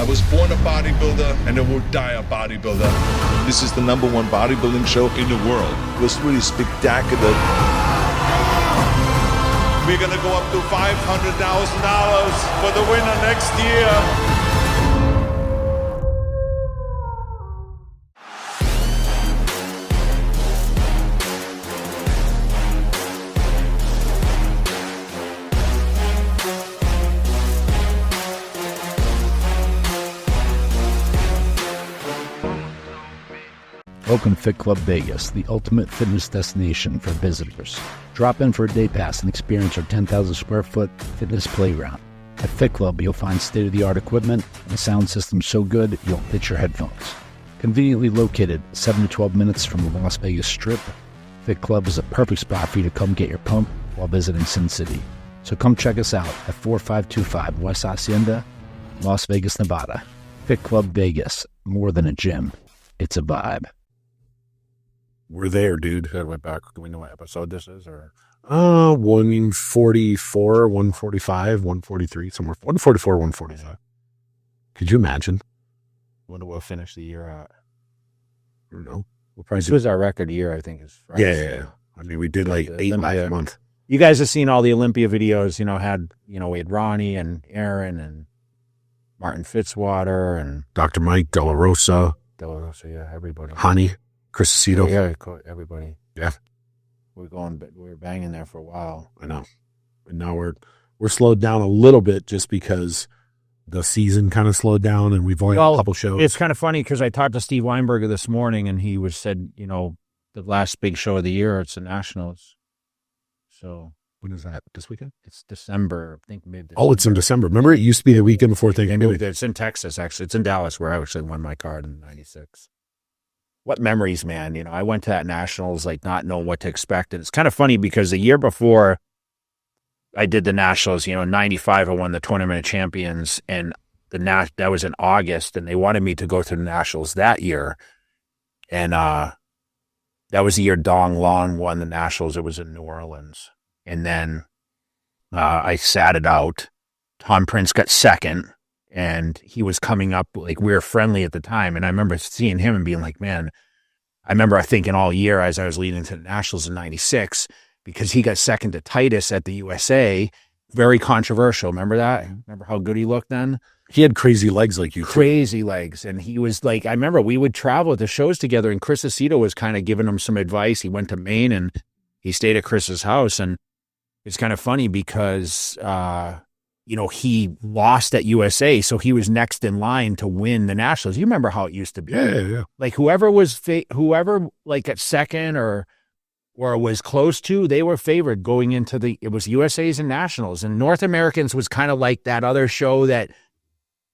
was born a bodybuilder and I will die a bodybuilder. This is the #1 bodybuilding show in the world. It was really spectacular. We're gonna go up to $500,000 for the winner next year. Welcome to Fit Club Vegas, the ultimate fitness destination for visitors. Drop in for a day pass and experience our 10,000 square foot fitness playground. At Fit Club, you'll find state-of-the-art equipment and a sound system so good you'll pitch your headphones. Conveniently located 7 to 12 minutes from the Las Vegas Strip, Fit Club is a perfect spot for you to come get your pump while visiting Sin City. So come check us out at 4525 West Hacienda, Las Vegas, Nevada. Fit Club Vegas, more than a gym, it's a vibe. We're there, dude. Good, went back. Do we know what episode this is? Or 144, 145, 143, somewhere. 144, 145. Could you imagine? When we'll finish the year at? I don't know. We'll probably this was our record year, I think. Is right. Yeah. I mean, we did like 8 last month. You guys have seen all the Olympia videos, we had Ronnie and Aaron and Martin Fitzwater and Dr. Mike De La Rosa. Yeah, everybody. Honey. Chris Aceto. Yeah, everybody. Yeah. We were banging there for a while. I know. And now we're slowed down a little bit just because the season kind of slowed down and we've only had a couple shows. It's kind of funny because I talked to Steve Weinberger this morning and he said, the last big show of the year, it's the Nationals. So when is that? This weekend? It's December, I think mid-December. Oh, it's in December. Remember, it used to be the weekend before Thanksgiving. It's in Texas, actually. It's in Dallas where I actually won my card in '96. What memories, man. I went to that Nationals, not knowing what to expect. And it's kind of funny because the year before I did the Nationals, in '95, I won the Tournament of Champions and that was in August and they wanted me to go to the Nationals that year. And, that was the year Dong Long won the Nationals. It was in New Orleans. And then, I sat it out. Tom Prince got second. And he was coming up, we were friendly at the time. And I remember seeing him and being like, man, I remember thinking all year as I was leading to the Nationals in '96, because he got second to Titus at the USA, very controversial. Remember that? Remember how good he looked then? He had crazy legs like you. Crazy legs. And he was I remember we would travel at the shows together and Chris Aceto was kind of giving him some advice. He went to Maine and he stayed at Chris's house. And it's kind of funny because, he lost at USA, so he was next in line to win the Nationals. You remember how it used to be? Yeah. Whoever was at second or was close to, they were favored going into it was USA's and Nationals. And North Americans was kind of like that other show that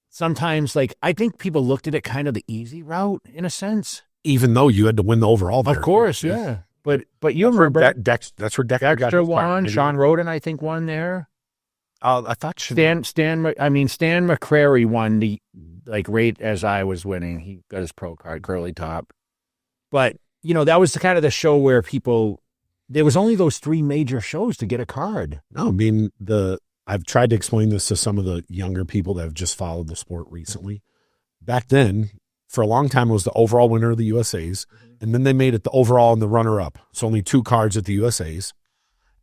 sometimes, I think people looked at it kind of the easy route in a sense. Even though you had to win the overall there. Of course, yeah. But you remember that's where Dexter won. Sean Roden, I think, won there. I thought Stan McCrary won the right as I was winning. He got his pro card, curly top. But that was kind of the show where there was only those 3 major shows to get a card. No, I mean I've tried to explain this to some of the younger people that have just followed the sport recently. Back then, for a long time, it was the overall winner of the USA's, and then they made it the overall and the runner-up. So only 2 cards at the USA's,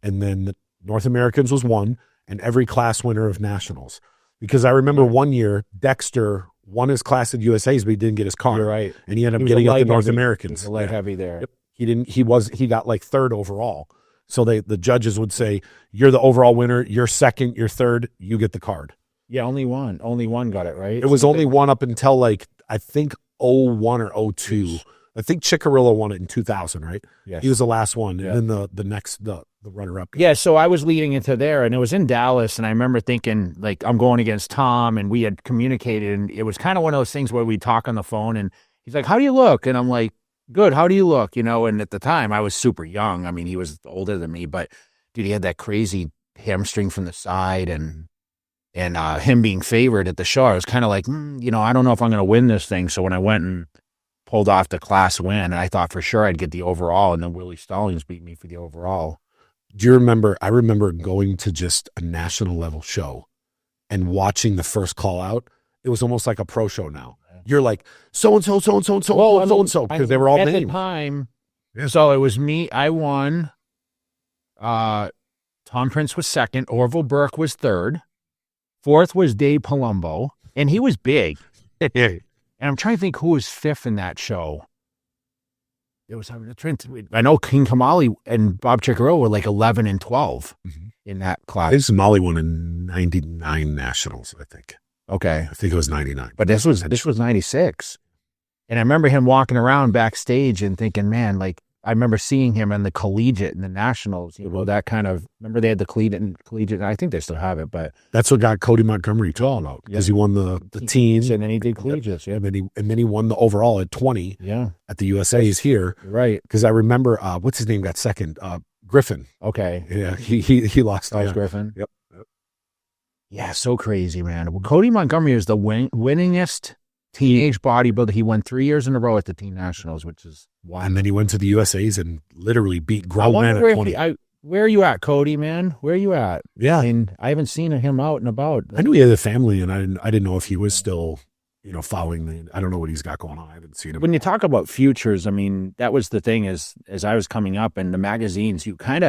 and then the North Americans was 1. And every class winner of Nationals. Because I remember one year, Dexter won his class at USA's, but he didn't get his card. You're right. And he ended up getting up the North Americans. He was light heavy there. Yep. He got 3rd overall. So the judges would say, you're the overall winner, you're second, you're third, you get the card. Yeah, only one. Only one got it, right? It was only one up until I think 01 or 02. I think Chickarillo won it in 2000, right? Yes. He was the last one. Yeah. And then the runner-up. Yeah, so I was leading into there, and it was in Dallas, and I remember thinking, I'm going against Tom, and we had communicated, and it was kind of one of those things where we talk on the phone, and he's like, how do you look? And I'm like, good, how do you look? And at the time, I was super young. I mean, he was older than me, but, dude, he had that crazy hamstring from the side, and him being favored at the show, I was kind of like, I don't know if I'm going to win this thing. So when I went and pulled off the class win, and I thought for sure I'd get the overall, and then Willie Stallings beat me for the overall. Do you remember? I remember going to just a national level show and watching the first call out it was almost like a pro show now. You're like, so-and-so, so-and-so, so-and-so, because they were all named. At the time, Yeah. so it was me. I won. Tom Prince was second. Orville Burke was third. Fourth was Dave Palumbo, and he was big. And I'm trying to think who was fifth in that show. It was I know King Kamali and Bob Ciccarello were like 11 and 12 in that class. This Molly won in 99 nationals, I think. Okay. I think it was 99. But this was 96. And I remember him walking around backstage and thinking, man, like, I remember seeing him in the collegiate and the nationals, that kind of, remember they had the collegiate, I think they still have it, but. That's what got Cody Montgomery tall out, because he won the teens. And then he did collegiates, And then he won the overall at 20 at the USA's here. Right. Because I remember, what's his name got second? Griffin. Okay. Yeah, he lost. That was Griffin. Yep. Yeah, so crazy, man. Well, Cody Montgomery is the winningest teenage bodybuilder. He won 3 years in a row at the teen nationals, which is wild. And then he went to the USA's and literally beat grown man at 20. Where are you at, Cody, man? Where are you at? Yeah. I mean, I haven't seen him out and about. I knew he had a family, and I didn't know if he was still, following I don't know what he's got going on. I haven't seen him. When you talk about futures, I mean, that was the thing as I was coming up in the magazines, you had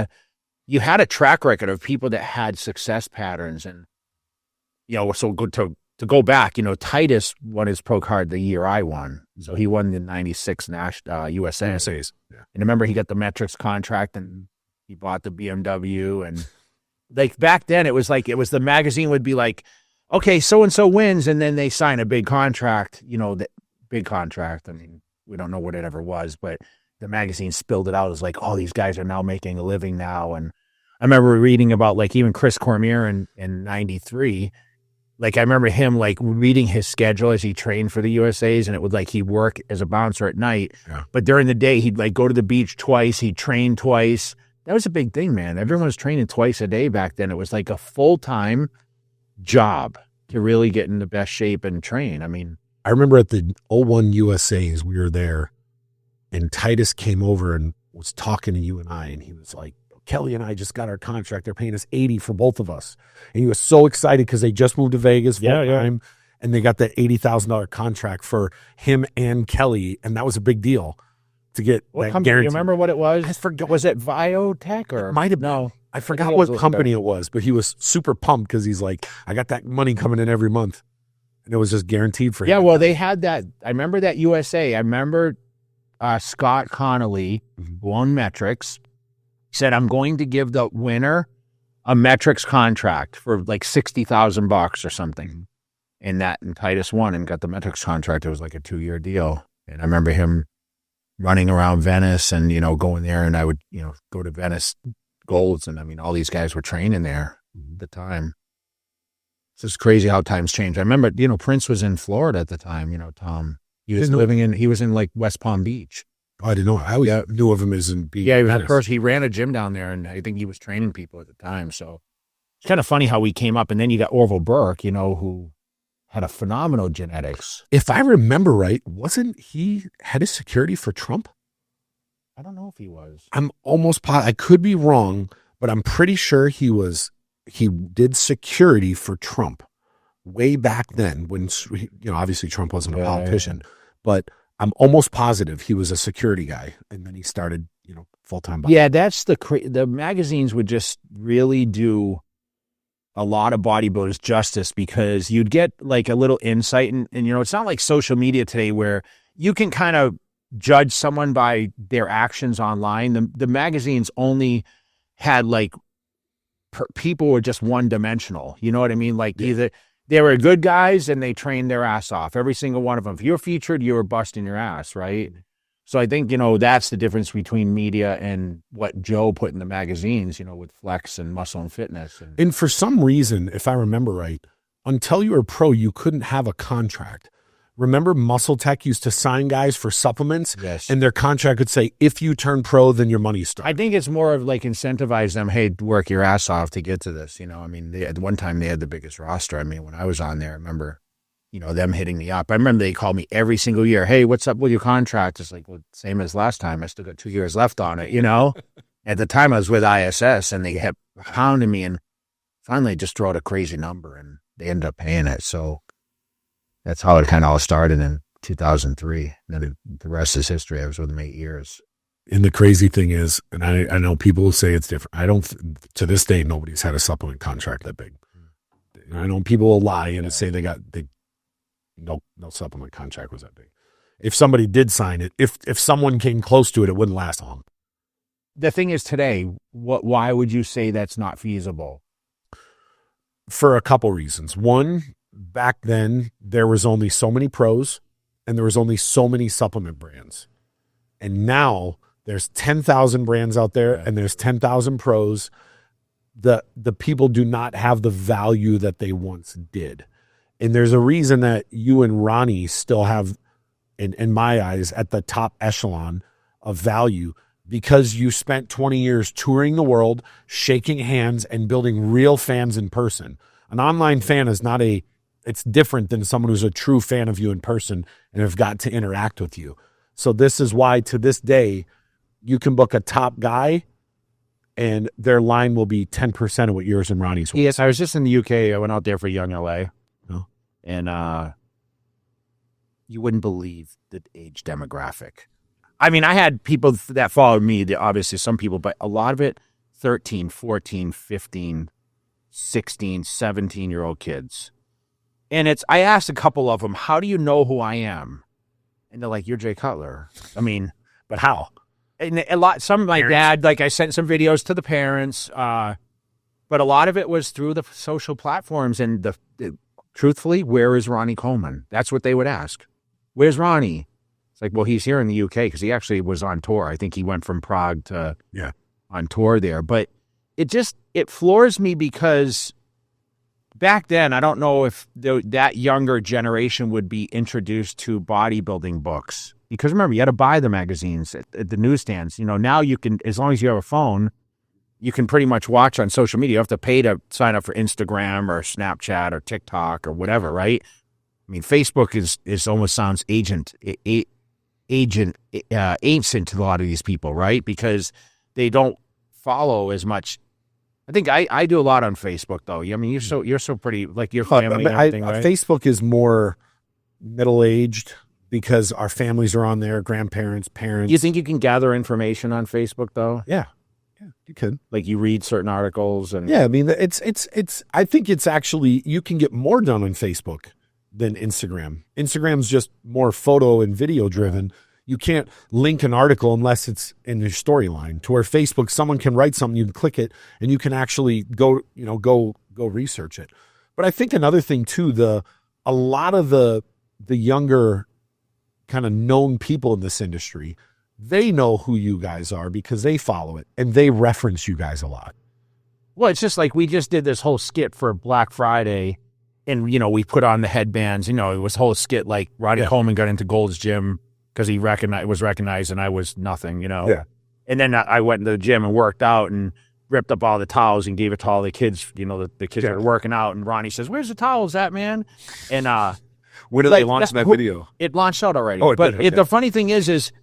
a track record of people that had success patterns. And, so good to go back, Titus won his pro card the year I won. So he won the 96 USA's. Yeah. And remember, he got the metrics contract and he bought the BMW. And like back then, it was the magazine would be like, okay, so-and-so wins. And then they sign a big contract, that big contract. I mean, we don't know what it ever was, but the magazine spilled it out as like, oh, these guys are now making a living now. And I remember reading about like even Chris Cormier in 93. Like, I remember him, like, reading his schedule as he trained for the USA's, and it would, like, he'd work as a bouncer at night. Yeah. But during the day, he'd, like, go to the beach twice. He'd train twice. That was a big thing, man. Everyone was training twice a day back then. It was, like, a full-time job to really get in the best shape and train. I mean. I remember at the 01 USA's, we were there, and Titus came over and was talking to you and I, and he was like, Kelly and I just got our contract. They're paying us $80 for both of us. And he was so excited because they just moved to Vegas full time, and they got that $80,000 contract for him and Kelly. And that was a big deal to get that guarantee. You remember what it was? I forgot. Was it Biotech or? It might have been. No. I forgot what company it was, but he was super pumped because he's like, I got that money coming in every month. And it was just guaranteed for him. Yeah, well, they had that. I remember that USA. I remember Scott Connolly, who owned Metrics, said, I'm going to give the winner a metrics contract for like $60,000 or something. And Titus won and got the metrics contract. It was like a 2-year deal. And I remember him running around Venice and, going there, and I would, go to Venice Golds. And I mean, all these guys were training there at the time. It's just crazy how times change. I remember, Prince was in Florida at the time, Tom. He was he was in like West Palm Beach. Oh, I didn't know. I always knew of him as in being. Yeah, of course, he ran a gym down there, and I think he was training people at the time. So it's kind of funny how we came up, and then you got Orville Burke, who had a phenomenal genetics. If I remember right, wasn't he head of security for Trump? I don't know if he was. I'm almost positive. I could be wrong, but I'm pretty sure he was. He did security for Trump way back then when, obviously Trump wasn't a politician, but I'm almost positive he was a security guy, and then he started, full-time. Yeah, that's the magazines would just really do a lot of bodybuilders justice, because you'd get like a little insight, and it's not like social media today where you can kind of judge someone by their actions online. The magazines only had like people were just one-dimensional. You know what I mean? Like either they were good guys and they trained their ass off. Every single one of them. If you're featured, you were busting your ass, right? So I think, that's the difference between media and what Joe put in the magazines, with Flex and Muscle and Fitness. And for some reason, if I remember right, until you were pro, you couldn't have a contract. Remember Muscle Tech used to sign guys for supplements? Yes. And their contract would say, if you turn pro, then your money's starts. I think it's more of like incentivize them, hey, work your ass off to get to this. I mean, at one time they had the biggest roster. I mean, when I was on there, I remember, them hitting me up. I remember they called me every single year. Hey, what's up with your contract? It's like, well, same as last time. I still got 2 years left on it, At the time I was with ISS, and they kept hounding me, and finally just threw out a crazy number, and they ended up paying it. So that's how it kind of all started in 2003. And then the rest is history. I was with them 8 years. And the crazy thing is, and I know people will say it's different. I don't, to this day, nobody's had a supplement contract that big. I know people will lie and say no supplement contract was that big. If somebody did sign it, if someone came close to it, it wouldn't last long. The thing is today, why would you say that's not feasible? For a couple reasons. One, back then, there was only so many pros and there was only so many supplement brands. And now there's 10,000 brands out there and there's 10,000 pros. The people do not have the value that they once did. And there's a reason that you and Ronnie still have, in my eyes, at the top echelon of value, because you spent 20 years touring the world, shaking hands, and building real fans in person. An online fan is it's different than someone who's a true fan of you in person and have got to interact with you. So this is why, to this day, you can book a top guy and their line will be 10% of what yours and Ronnie's was. Yes, I was just in the UK. I went out there for Young LA. Oh. And you wouldn't believe the age demographic. I mean, I had people that followed me, obviously some people, but a lot of it, 13, 14, 15, 16, 17-year-old kids. And I asked a couple of them, how do you know who I am? And they're like, you're Jay Cutler. I mean, but how? And some of my dad, like I sent some videos to the parents, but a lot of it was through the social platforms. And truthfully, where is Ronnie Coleman? That's what they would ask. Where's Ronnie? It's like, well, he's here in the UK because he actually was on tour. I think he went from Prague to on tour there. But it floors me because back then, I don't know if that younger generation would be introduced to bodybuilding books. Because remember, you had to buy the magazines at the newsstands. You know, now you can, as long as you have a phone, you can pretty much watch on social media. You have to pay to sign up for Instagram or Snapchat or TikTok or whatever, right? I mean, Facebook is almost sounds ancient to a lot of these people, right? Because they don't follow as much. I think I do a lot on Facebook, though. I mean, you're so pretty, like your family and everything, right? Facebook is more middle-aged because our families are on there, grandparents, parents. You think you can gather information on Facebook, though? Yeah, you can. Like you read certain articles and I mean, it's. I think it's actually, you can get more done on Facebook than Instagram. Instagram's just more photo and video driven. You can't link an article unless it's in your storyline. To where Facebook, someone can write something, you can click it, and you can actually go research it. But I think another thing too, a lot of the younger kind of known people in this industry, they know who you guys are because they follow it and they reference you guys a lot. Well, it's just like we just did this whole skit for Black Friday, and we put on the headbands. It was a whole skit like Ronnie Coleman got into Gold's Gym because he was recognized and I was nothing, Yeah. And then I went into the gym and worked out and ripped up all the towels and gave it to all the kids, the kids that were working out. And Ronnie says, "Where's the towels at, man?" And when did they launch that video? It launched out already. Oh, but the funny thing is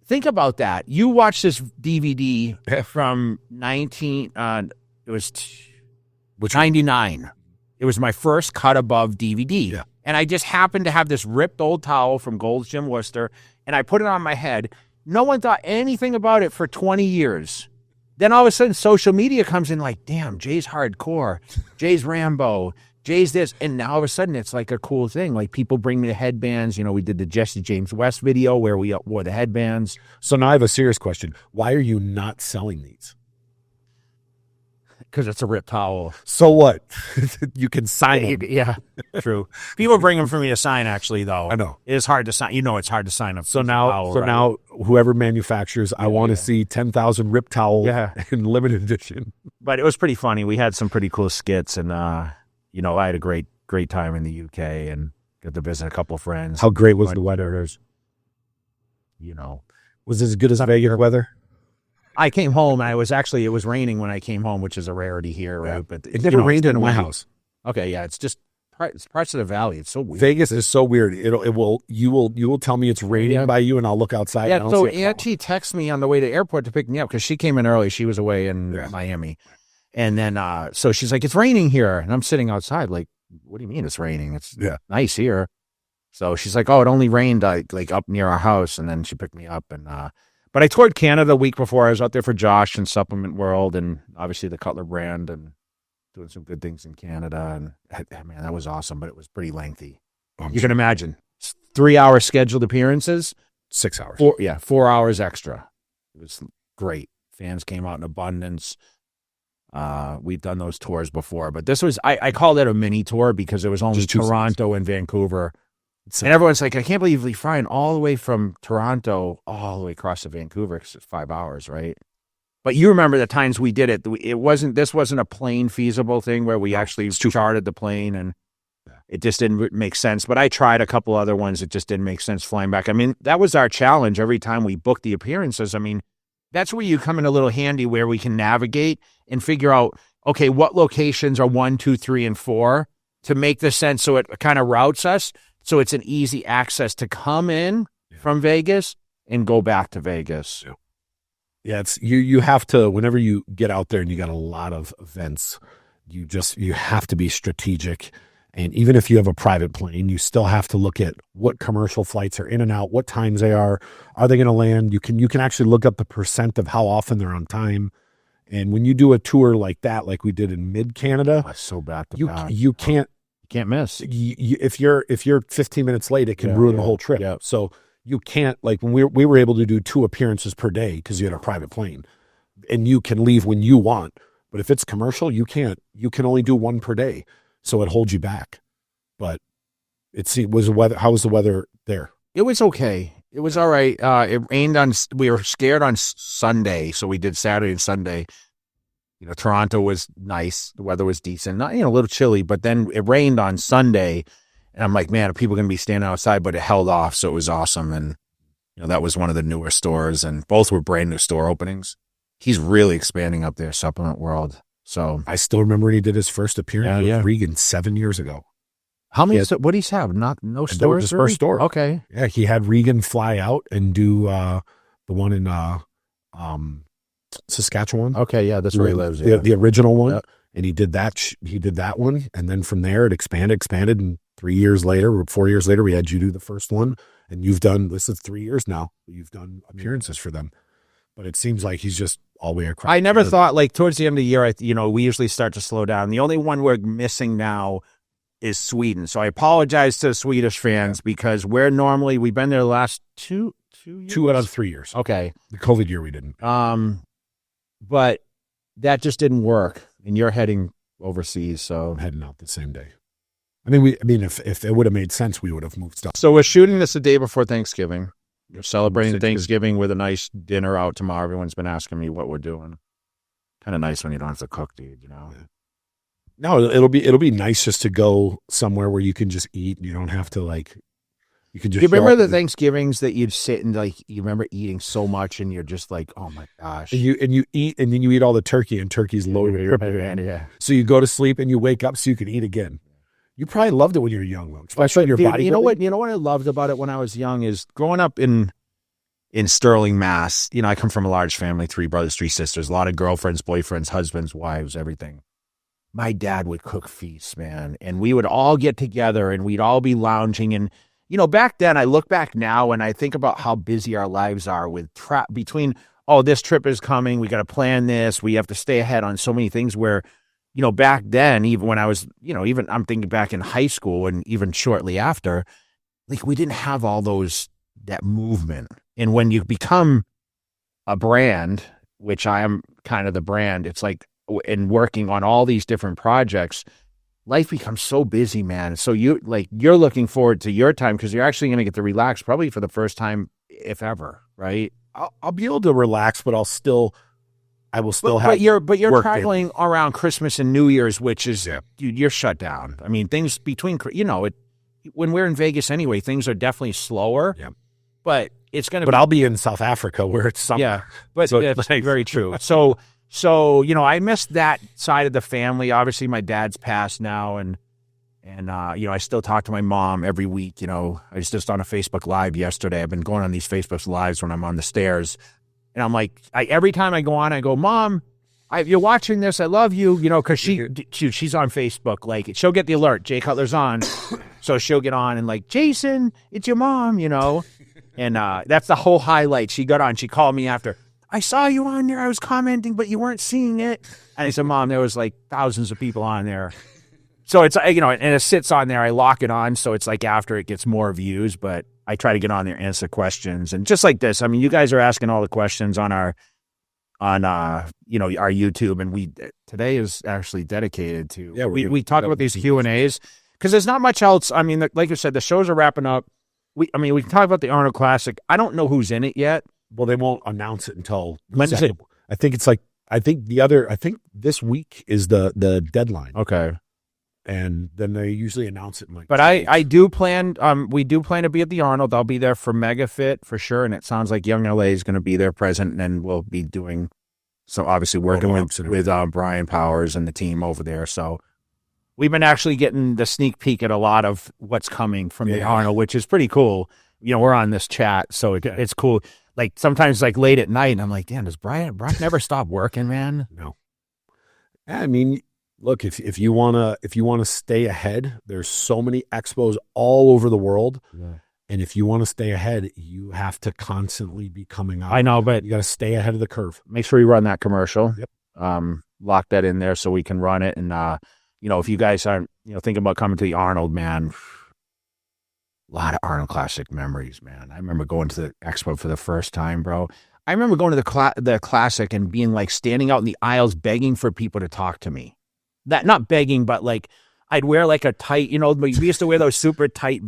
think about that. You watch this DVD from 99. It was my first cut above DVD. Yeah. And I just happened to have this ripped old towel from Gold's Gym Worcester, and I put it on my head. No one thought anything about it for 20 years. Then all of a sudden, social media comes in like, damn, Jay's hardcore, Jay's Rambo, Jay's this. And now all of a sudden, it's like a cool thing. Like people bring me the headbands. We did the Jesse James West video where we wore the headbands. So now I have a serious question. Why are you not selling these? Because it's a ripped towel. So what? You can sign it. Yeah, true. People bring them for me to sign, actually, though. I know. It's hard to sign. It's hard to sign up. So now whoever manufactures, I want to see 10,000 ripped towels in limited edition. But it was pretty funny. We had some pretty cool skits, and, I had a great time in the UK and got to visit a couple of friends. How great was the weather? Was it as good as Vegas weather? I came home, and it was raining when I came home, which is a rarity here, right? But it never rained in my house. Okay, yeah, it's just parts of the valley. It's so weird. Vegas is so weird. You will tell me it's raining by you, and I'll look outside. Yeah. So Auntie texted me on the way to the airport to pick me up because she came in early. She was away in Miami, and then so she's like, "It's raining here," and I'm sitting outside like, "What do you mean it's raining? It's nice here." So she's like, oh, it only rained like up near our house. And then she picked me up. And but I toured Canada the week before. I was out there for Josh and Supplement World and obviously the Cutler brand and doing some good things in Canada. And man, that was awesome, but it was pretty lengthy. You can imagine 3-hour scheduled appearances. 6 hours. 4 hours extra. It was great. Fans came out in abundance. We've done those tours before, but this was, I called it a mini tour because it was only Toronto and Vancouver. And everyone's like, I can't believe you're flying all the way from Toronto all the way across to Vancouver because it's 5 hours, right? But you remember the times we did it. This wasn't a plane feasible thing where we actually chartered the plane and it just didn't make sense. But I tried a couple other ones. It just didn't make sense flying back. I mean, that was our challenge every time we booked the appearances. I mean, that's where you come in a little handy where we can navigate and figure out, okay, what locations are 1, 2, 3, and 4 to make the sense so it kind of routes us. So it's an easy access to come in from Vegas and go back to Vegas. Yeah, it's you have to, whenever you get out there and you got a lot of events, you have to be strategic. And even if you have a private plane, you still have to look at what commercial flights are in and out, what times they are they going to land? You can actually look up the percent of how often they're on time. And when you do a tour like that, like we did in mid-Canada, that's so back to back. You can't miss. If you're 15 minutes late, it can ruin the whole trip. Yeah. So you can't, like when we were able to do 2 appearances per day because you had a private plane, and you can leave when you want. But if it's commercial, you can't. You can only do 1 per day, so it holds you back. But was the weather? How was the weather there? It was okay. It was all right. It rained we were scared on Sunday, so we did Saturday and Sunday. You know, Toronto was nice. The weather was decent. Not, a little chilly, but then it rained on Sunday. And I'm like, man, are people going to be standing outside? But it held off, so it was awesome. And, that was one of the newer stores, and both were brand new store openings. He's really expanding up there, Supplement World. So I still remember when he did his first appearance with Regan 7 years ago. How many? What did he have? No stores? That was his first store. Okay. Yeah, he had Regan fly out and do the one in Saskatchewan. Okay, yeah, that's where he lives. Yeah. The original one, and he did that. He did that one, and then from there it expanded, and 3 years later, or 4 years later, we had you do the first one, and you've done this is 3 years now. You've done appearances for them, but it seems like he's just all the way across. I never thought towards the end of the year, we usually start to slow down. The only one we're missing now is Sweden. So I apologize to the Swedish fans because we've been there the last 2 years. 2 out of 3 years. Okay. The COVID year we didn't. But that just didn't work, and you're heading overseas, so I'm heading out the same day. I mean, if it would have made sense, we would have moved stuff. So we're shooting this the day before Thanksgiving. We're celebrating Thanksgiving with a nice dinner out tomorrow. Everyone's been asking me what we're doing. Kind of nice when you don't have to cook, dude. Yeah. No, it'll be nice just to go somewhere where you can just eat. You don't have to you can just. You remember the Thanksgivings that you'd sit and you remember eating so much and you're just like, oh my gosh. And you eat and then you eat all the turkey and turkey's loaded. Yeah. So you go to sleep and you wake up so you can eat again. You probably loved it when you were young, though, especially your body. You know what I loved about it when I was young is growing up in Sterling, Mass. I come from a large family, 3 brothers, 3 sisters, a lot of girlfriends, boyfriends, husbands, wives, everything. My dad would cook feasts, man, and we would all get together and we'd all be lounging. And back then, I look back now and I think about how busy our lives are with between, this trip is coming, we got to plan this, we have to stay ahead on so many things where, back then, even when I was, even I'm thinking back in high school and even shortly after, we didn't have all that movement. And when you become a brand, which I am kind of the brand, it's and working on all these different projects, life becomes so busy, man. So you're looking forward to your time because you're actually going to get to relax probably for the first time, if ever, right? I'll be able to relax, but I will still have. But you're traveling around Christmas and New Year's, which is dude, you're shut down. I mean, things between when we're in Vegas anyway, things are definitely slower. Yeah. But it's going to. But I'll be in South Africa where it's summer. Yeah, but so that's very true. So I missed that side of the family. Obviously, my dad's passed now, and I still talk to my mom every week. I was just on a Facebook Live yesterday. I've been going on these Facebook Lives when I'm on the stairs, and I'm like, every time I go on, I go, Mom, if you're watching this, I love you, you know, because she's on Facebook. Like, she'll get the alert, Jay Cutler's on. So she'll get on and like, Jason, it's your mom, you know. And that's the whole highlight. She got on. She called me after. I saw you on there. I was commenting, but you weren't seeing it. And I said, Mom, there was like thousands of people on there. So it's, you know, and it sits on there. I lock it on. So it's like after it gets more views, but I try to get on there, answer questions. And just like this, I mean, you guys are asking all the questions on our YouTube. And today is actually dedicated to, we talk about these Q&As because there's not much else. I mean, like you said, the shows are wrapping up. We can talk about the Arnold Classic. I don't know who's in it yet. Well, they won't announce it until Wednesday. I think this week is the deadline. Okay. And then they usually announce it in like. But I do plan. We do plan to be at the Arnold. I'll be there for MegaFit for sure, and it sounds like Young LA is going to be there present, and we'll be doing. So obviously working with Brian Powers and the team over there. So we've been actually getting the sneak peek at a lot of what's coming from the Arnold, which is pretty cool. You know, we're on this chat, so it's cool. Like sometimes, like late at night, and I'm like, damn, does Brian never stop working, man? No. I mean. Look, if you wanna stay ahead, there's so many expos all over the world, and if you want to stay ahead, you have to constantly be coming out. I know, but you got to stay ahead of the curve. Make sure you run that commercial. Yep. Lock that in there so we can run it. And you know, if you guys aren't thinking about coming to the Arnold, man, a lot of Arnold Classic memories, man. I remember going to the expo for the first time, bro. I remember going to the Classic and being like standing out in the aisles begging for people to talk to me. That not begging, but like I'd wear like a tight, we used to wear those super tight,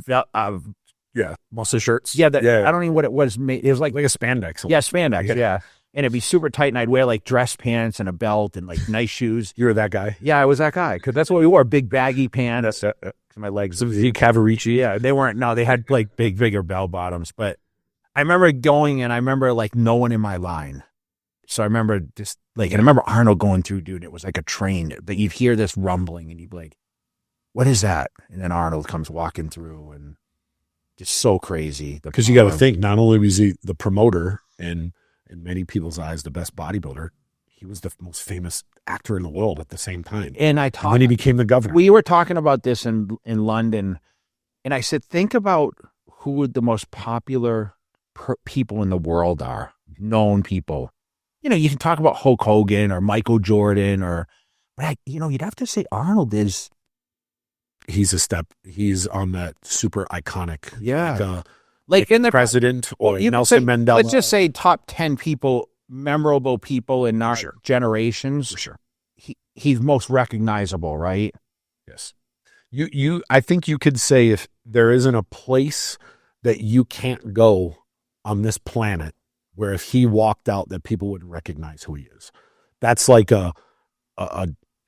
muscle shirts. Yeah, I don't know what it was. It was like a spandex. Yeah, spandex. Yeah, and it'd be super tight, and I'd wear like dress pants and a belt and like nice shoes. You were that guy. Yeah, I was that guy because that's what we wore: big baggy pants. My legs. Cavarici. Yeah, they weren't. No, they had like bigger bell bottoms. But I remember going, and I remember like no one in my line. So I remember just like, and I remember Arnold going through, dude, it was like a train that you'd hear this rumbling and you'd be like, what is that? And then Arnold comes walking through and just so crazy. Because you got to think, not only was he the promoter and in many people's eyes, the best bodybuilder, he was the most famous actor in the world at the same time. And when he became the governor. We were talking about this in London. And I said, think about who the most popular people in the world are, known people. You can talk about Hulk Hogan or Michael Jordan but you'd have to say Arnold is. He's on that super iconic. Yeah. Like in the president or Nelson Mandela. Let's just say top 10 people, memorable people in our generations. For sure. He's most recognizable, right? Yes. I think you could say if there isn't a place that you can't go on this planet where if he walked out that people would recognize who he is. That's like a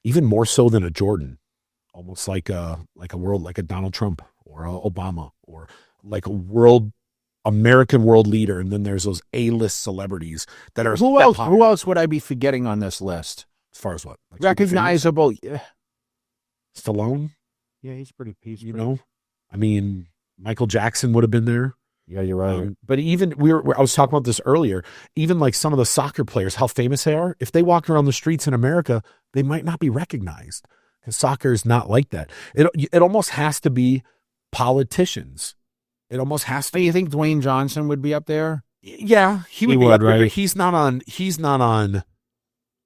even more so than a Jordan, almost like a Donald Trump or a Obama or like a American world leader. And then there's those A-list celebrities that are who else would I be forgetting on this list? As far as what? Like recognizable. Yeah. Stallone? Yeah, he's pretty I mean, Michael Jackson would have been there. Yeah, you're right. But even I was talking about this earlier. Even like some of the soccer players, how famous they are. If they walk around the streets in America, they might not be recognized because soccer is not like that. It almost has to be politicians. It almost has to. You think Dwayne Johnson would be up there? Yeah, he would be up there. Right? He's not on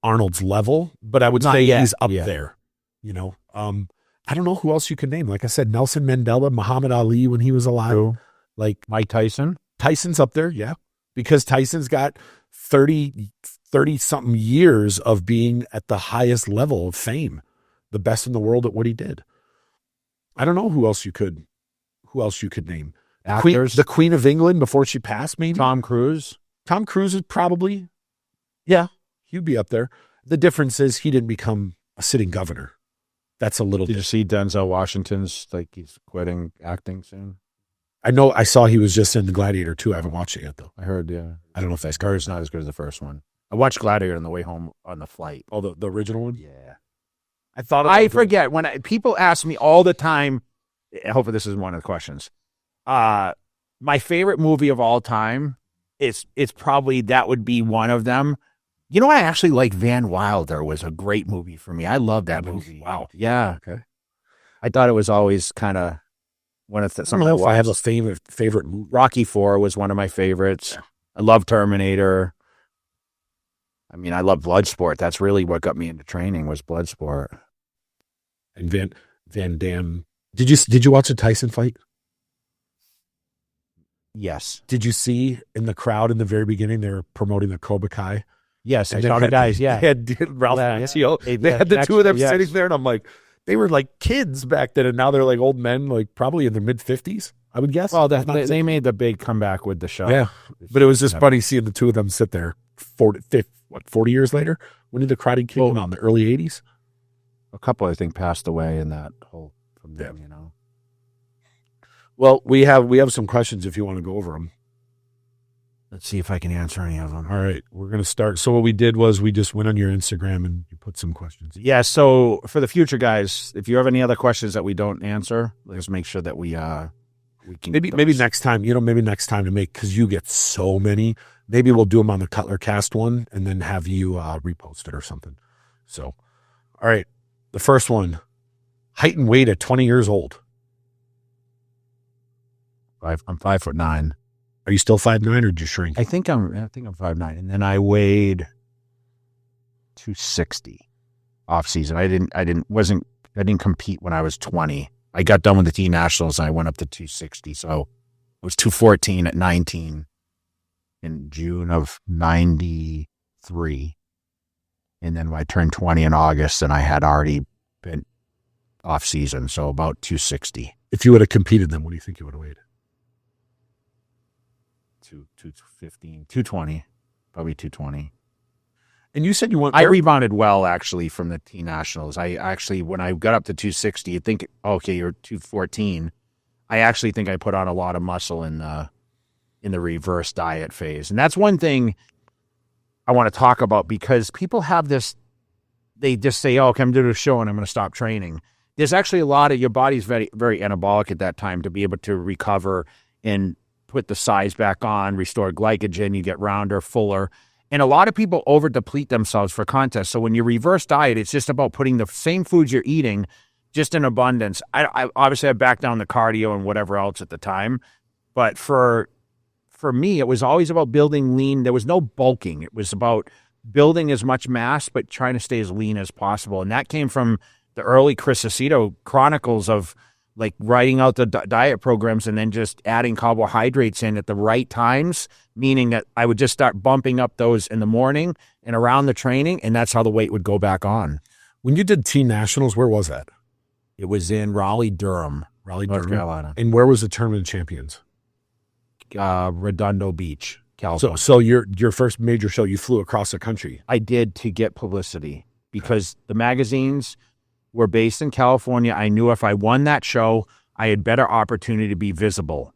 Arnold's level, but I would say he's up there. I don't know who else you can name. Like I said, Nelson Mandela, Muhammad Ali when he was alive. True. Like Mike Tyson. Tyson's up there, yeah. Because Tyson's got 30 something years of being at the highest level of fame, the best in the world at what he did. I don't know who else you could name. Actors. The Queen of England before she passed, maybe. Tom Cruise. Tom Cruise is probably, yeah, he'd be up there. The difference is he didn't become a sitting governor. That's a little. Did you see Denzel Washington's he's quitting acting soon? I saw he was just in The Gladiator 2. I haven't watched it yet, though. I heard, yeah. I don't know if that's good. It's not as good as the first one. I watched Gladiator on the way home on the flight. Oh, the original one? Yeah. I forget. When people ask me all the time, hopefully this is one of the questions. My favorite movie of all time, it's probably, that would be one of them. You know, I actually like Van Wilder was a great movie for me. I love that movie. Wow. Yeah. Okay. I thought it was always kind of one of the, I don't know if I have a favorite movie. Rocky IV was one of my favorites. I love Terminator. I mean, I love Bloodsport. That's really what got me into training was Bloodsport. And Van Damme. Did you watch the Tyson fight? Yes. Did you see in the crowd in the very beginning they were promoting the Cobra Kai? Yes, I And they saw the had- guys, yeah. They had Ralph Yeah, yeah. Macchio. They- They yeah, had the two of them yes. sitting there, and I'm like, they were like kids back then, and now they're like old men, like probably in their mid-50s, I would guess. Well, I'm not they made the big comeback with the show. Yeah, but it was just funny seeing the two of them sit there 40 years later. When did the Karate Kid come out? In the early 80s? A couple, I think, passed away in that whole from them, you know. Well, we have some questions if you want to go over them. Let's see if I can answer any of them. All right, we're going to start. So what we did was we just went on your Instagram and you put some questions. Yeah, so for the future, guys, if you have any other questions that we don't answer, let's make sure that we can Maybe next time, maybe next time to make, because you get so many, maybe we'll do them on the Cutler Cast one and then have you repost it or something. So, all right, the first one, height and weight at 20 years old. I'm 5'9". Are you still 5'9" or did you shrink? I think I'm 5'9", and then I weighed 260 off season. I didn't compete when I was 20. I got done with the T Nationals and I went up to 260. So it was 214 at 19 in June of 93. And then when I turned 20 in August, and I had already been off season. So about 260. If you would have competed then, what do you think you would have weighed? 215, 220, probably 220. And you said you want... I rebounded well, actually, from the T Nationals. I actually, when I got up to 260, you think, okay, you're 214. I actually think I put on a lot of muscle in the reverse diet phase. And that's one thing I want to talk about, because people have this, they just say, oh, okay, I'm doing a show and I'm going to stop training. There's actually a lot of, your body's very, very anabolic at that time to be able to recover and put the size back on, restore glycogen, you get rounder, fuller. And a lot of people over deplete themselves for contests. So when you reverse diet, it's just about putting the same foods you're eating just in abundance. I obviously I backed down the cardio and whatever else at the time. But for me, it was always about building lean. There was no bulking. It was about building as much mass, but trying to stay as lean as possible. And that came from the early Chris Aceto chronicles of like writing out the diet programs and then just adding carbohydrates in at the right times, meaning that I would just start bumping up those in the morning and around the training, and that's how the weight would go back on. When you did T Nationals, where was that? It was in Raleigh-Durham, North Carolina. And where was the Tournament of Champions? Redondo Beach, California. So your first major show, you flew across the country. I did, to get publicity, because the magazines were based in California. I knew if I won that show, I had better opportunity to be visible.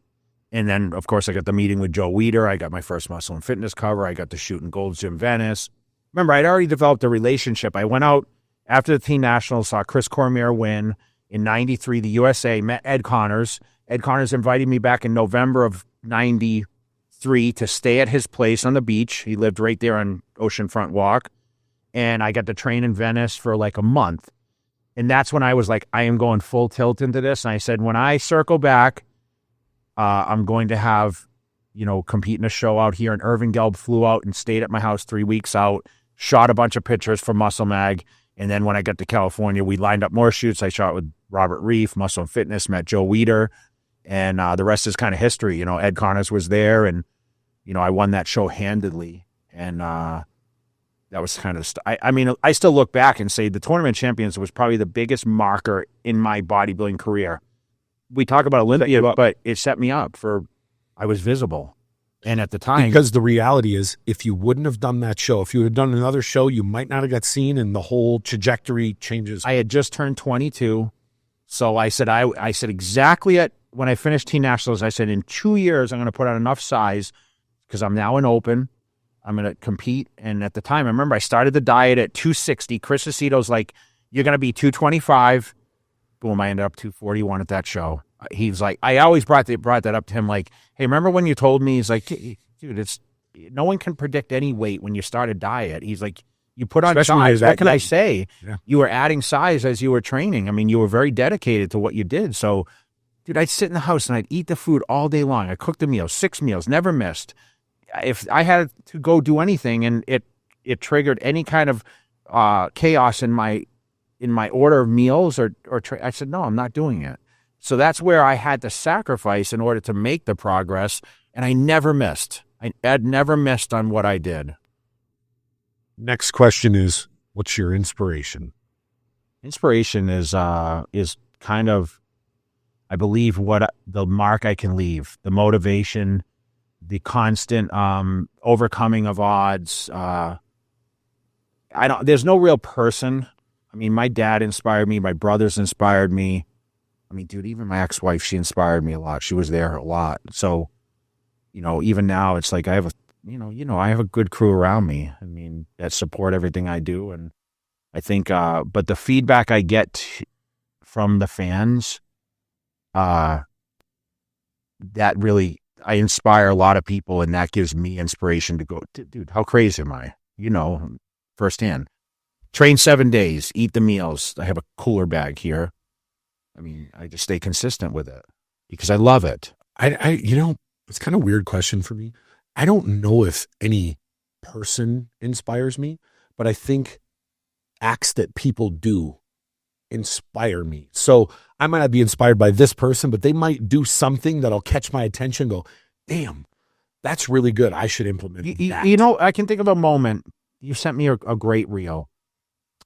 And then, of course, I got the meeting with Joe Weider. I got my first Muscle and Fitness cover. I got to shoot in Gold's Gym Venice. Remember, I'd already developed a relationship. I went out after the Team Nationals, saw Chris Cormier win in 93, the USA, met Ed Connors. Ed Connors invited me back in November of 93 to stay at his place on the beach. He lived right there on Oceanfront Walk. And I got to train in Venice for like a month. And that's when I was like, I am going full tilt into this. And I said, when I circle back, I'm going to have, compete in a show out here. And Irvin Gelb flew out and stayed at my house 3 weeks out, shot a bunch of pictures for Muscle Mag. And then when I got to California, we lined up more shoots. I shot with Robert Reef, Muscle and Fitness, met Joe Weider. And the rest is kind of history. Ed Connors was there. And, I won that show handedly. And that was kind of, I still look back and say the Tournament of Champions was probably the biggest marker in my bodybuilding career. We talk about Olympia, but it set me up I was visible. And at the time, because the reality is, if you wouldn't have done that show, if you had done another show, you might not have got seen, and the whole trajectory changes. I had just turned 22. So I said, I said exactly when I finished T Nationals, I said, in 2 years, I'm going to put on enough size because I'm now an open. I'm going to compete. And at the time, I remember I started the diet at 260. Chris Aceto's like, you're going to be 225. Boom, I ended up 241 at that show. He's like, I always brought that up to him, like, hey, remember when you told me? He's like, dude, no one can predict any weight when you start a diet. He's like, you put on Especially when size. you're What that can I young. say? Yeah. You were adding size as you were training. I mean, you were very dedicated to what you did. So, dude, I'd sit in the house and I'd eat the food all day long. I cooked the meals, 6 meals, never missed. If I had to go do anything and it triggered any kind of chaos in my order of meals I said, no, I'm not doing it. So that's where I had to sacrifice in order to make the progress. And I never missed. I'd never missed on what I did. Next question is, what's your inspiration? Inspiration is kind of, I believe, what the mark I can leave, the motivation, the constant overcoming of odds. There's no real person. I mean, my dad inspired me. My brothers inspired me. I mean, dude, even my ex-wife, she inspired me a lot. She was there a lot. So, even now it's like I have I have a good crew around me. I mean, that support everything I do. And I think, but the feedback I get from the fans, that really, I inspire a lot of people, and that gives me inspiration to go, dude, how crazy am I? Firsthand. Train 7 days, eat the meals. I have a cooler bag here. I mean, I just stay consistent with it because I love it. It's kind of a weird question for me. I don't know if any person inspires me, but I think acts that people do inspire me. So I might not be inspired by this person, but they might do something that'll catch my attention and go, damn, that's really good. I should implement that. I can think of a moment. You sent me a great reel,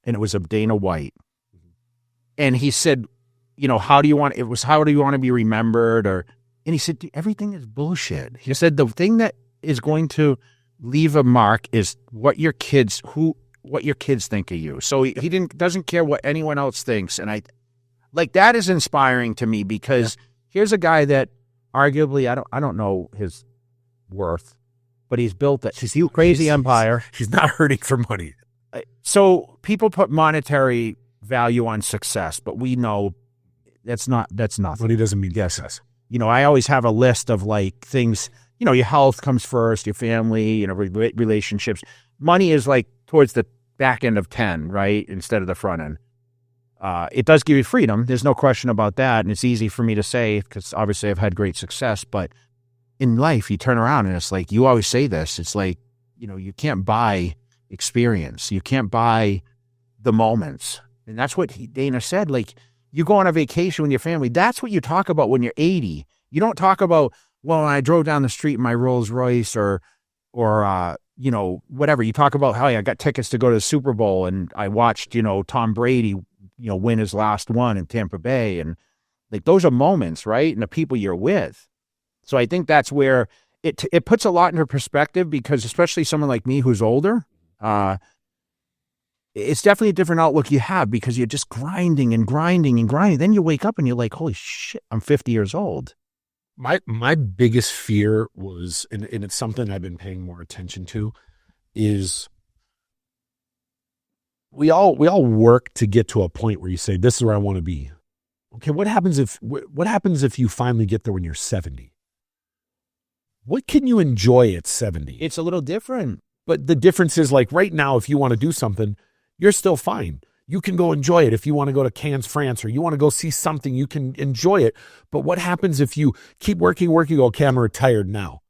and it was of Dana White. And he said, how do you want to be remembered? And he said, dude, everything is bullshit. He said, the thing that is going to leave a mark is what your kids think of you. So he doesn't care what anyone else thinks. And that is inspiring to me because here's a guy that arguably, I don't know his worth, but he's built this crazy empire. He's not hurting for money. So people put monetary value on success, but we know that's nothing. Money doesn't mean success. I always have a list of like things, your health comes first, your family, relationships. Money is like towards the back end of 10, right? Instead of the front end. It does give you freedom. There's no question about that. And it's easy for me to say because obviously I've had great success, but in life you turn around and it's like, you always say this, it's like, you can't buy experience. You can't buy the moments. And that's what Dana said. Like, you go on a vacation with your family. That's what you talk about when you're 80. You don't talk about, well, I drove down the street in my Rolls Royce or whatever. You talk about, I got tickets to go to the Super Bowl and I watched, Tom Brady, win his last one in Tampa Bay. And like, those are moments, right? And the people you're with. So I think that's where it puts a lot into perspective because especially someone like me who's older, it's definitely a different outlook you have because you're just grinding and grinding and grinding. Then you wake up and you're like, holy shit, I'm 50 years old. My biggest fear was, and it's something I've been paying more attention to, is we all work to get to a point where you say, this is where I want to be. Okay, what happens if you finally get there when you're 70? What can you enjoy at 70? It's a little different. But the difference is, like, right now, if you want to do something, you're still fine. You can go enjoy it. If you want to go to Cannes, France, or you want to go see something, you can enjoy it. But what happens if you keep working, go, okay, I'm retired now?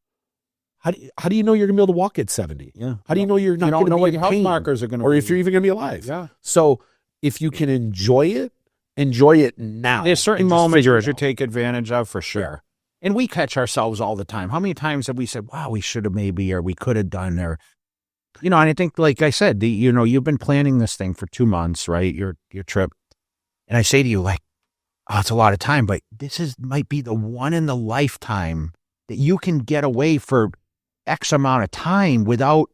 How do you know you're going to be able to walk at 70? Yeah. How do you know you're not going to be what in your health pain? markers are going to or be? if you're even going to be alive? Yeah. So if you can enjoy it now. There's certain moments you take advantage of for sure. And we catch ourselves all the time. How many times have we said, wow, we should have maybe, or we could have done, or, and I think, like I said, you've been planning this thing for 2 months, right? Your trip. And I say to you, like, oh, it's a lot of time, but might be the one in the lifetime that you can get away for X amount of time without,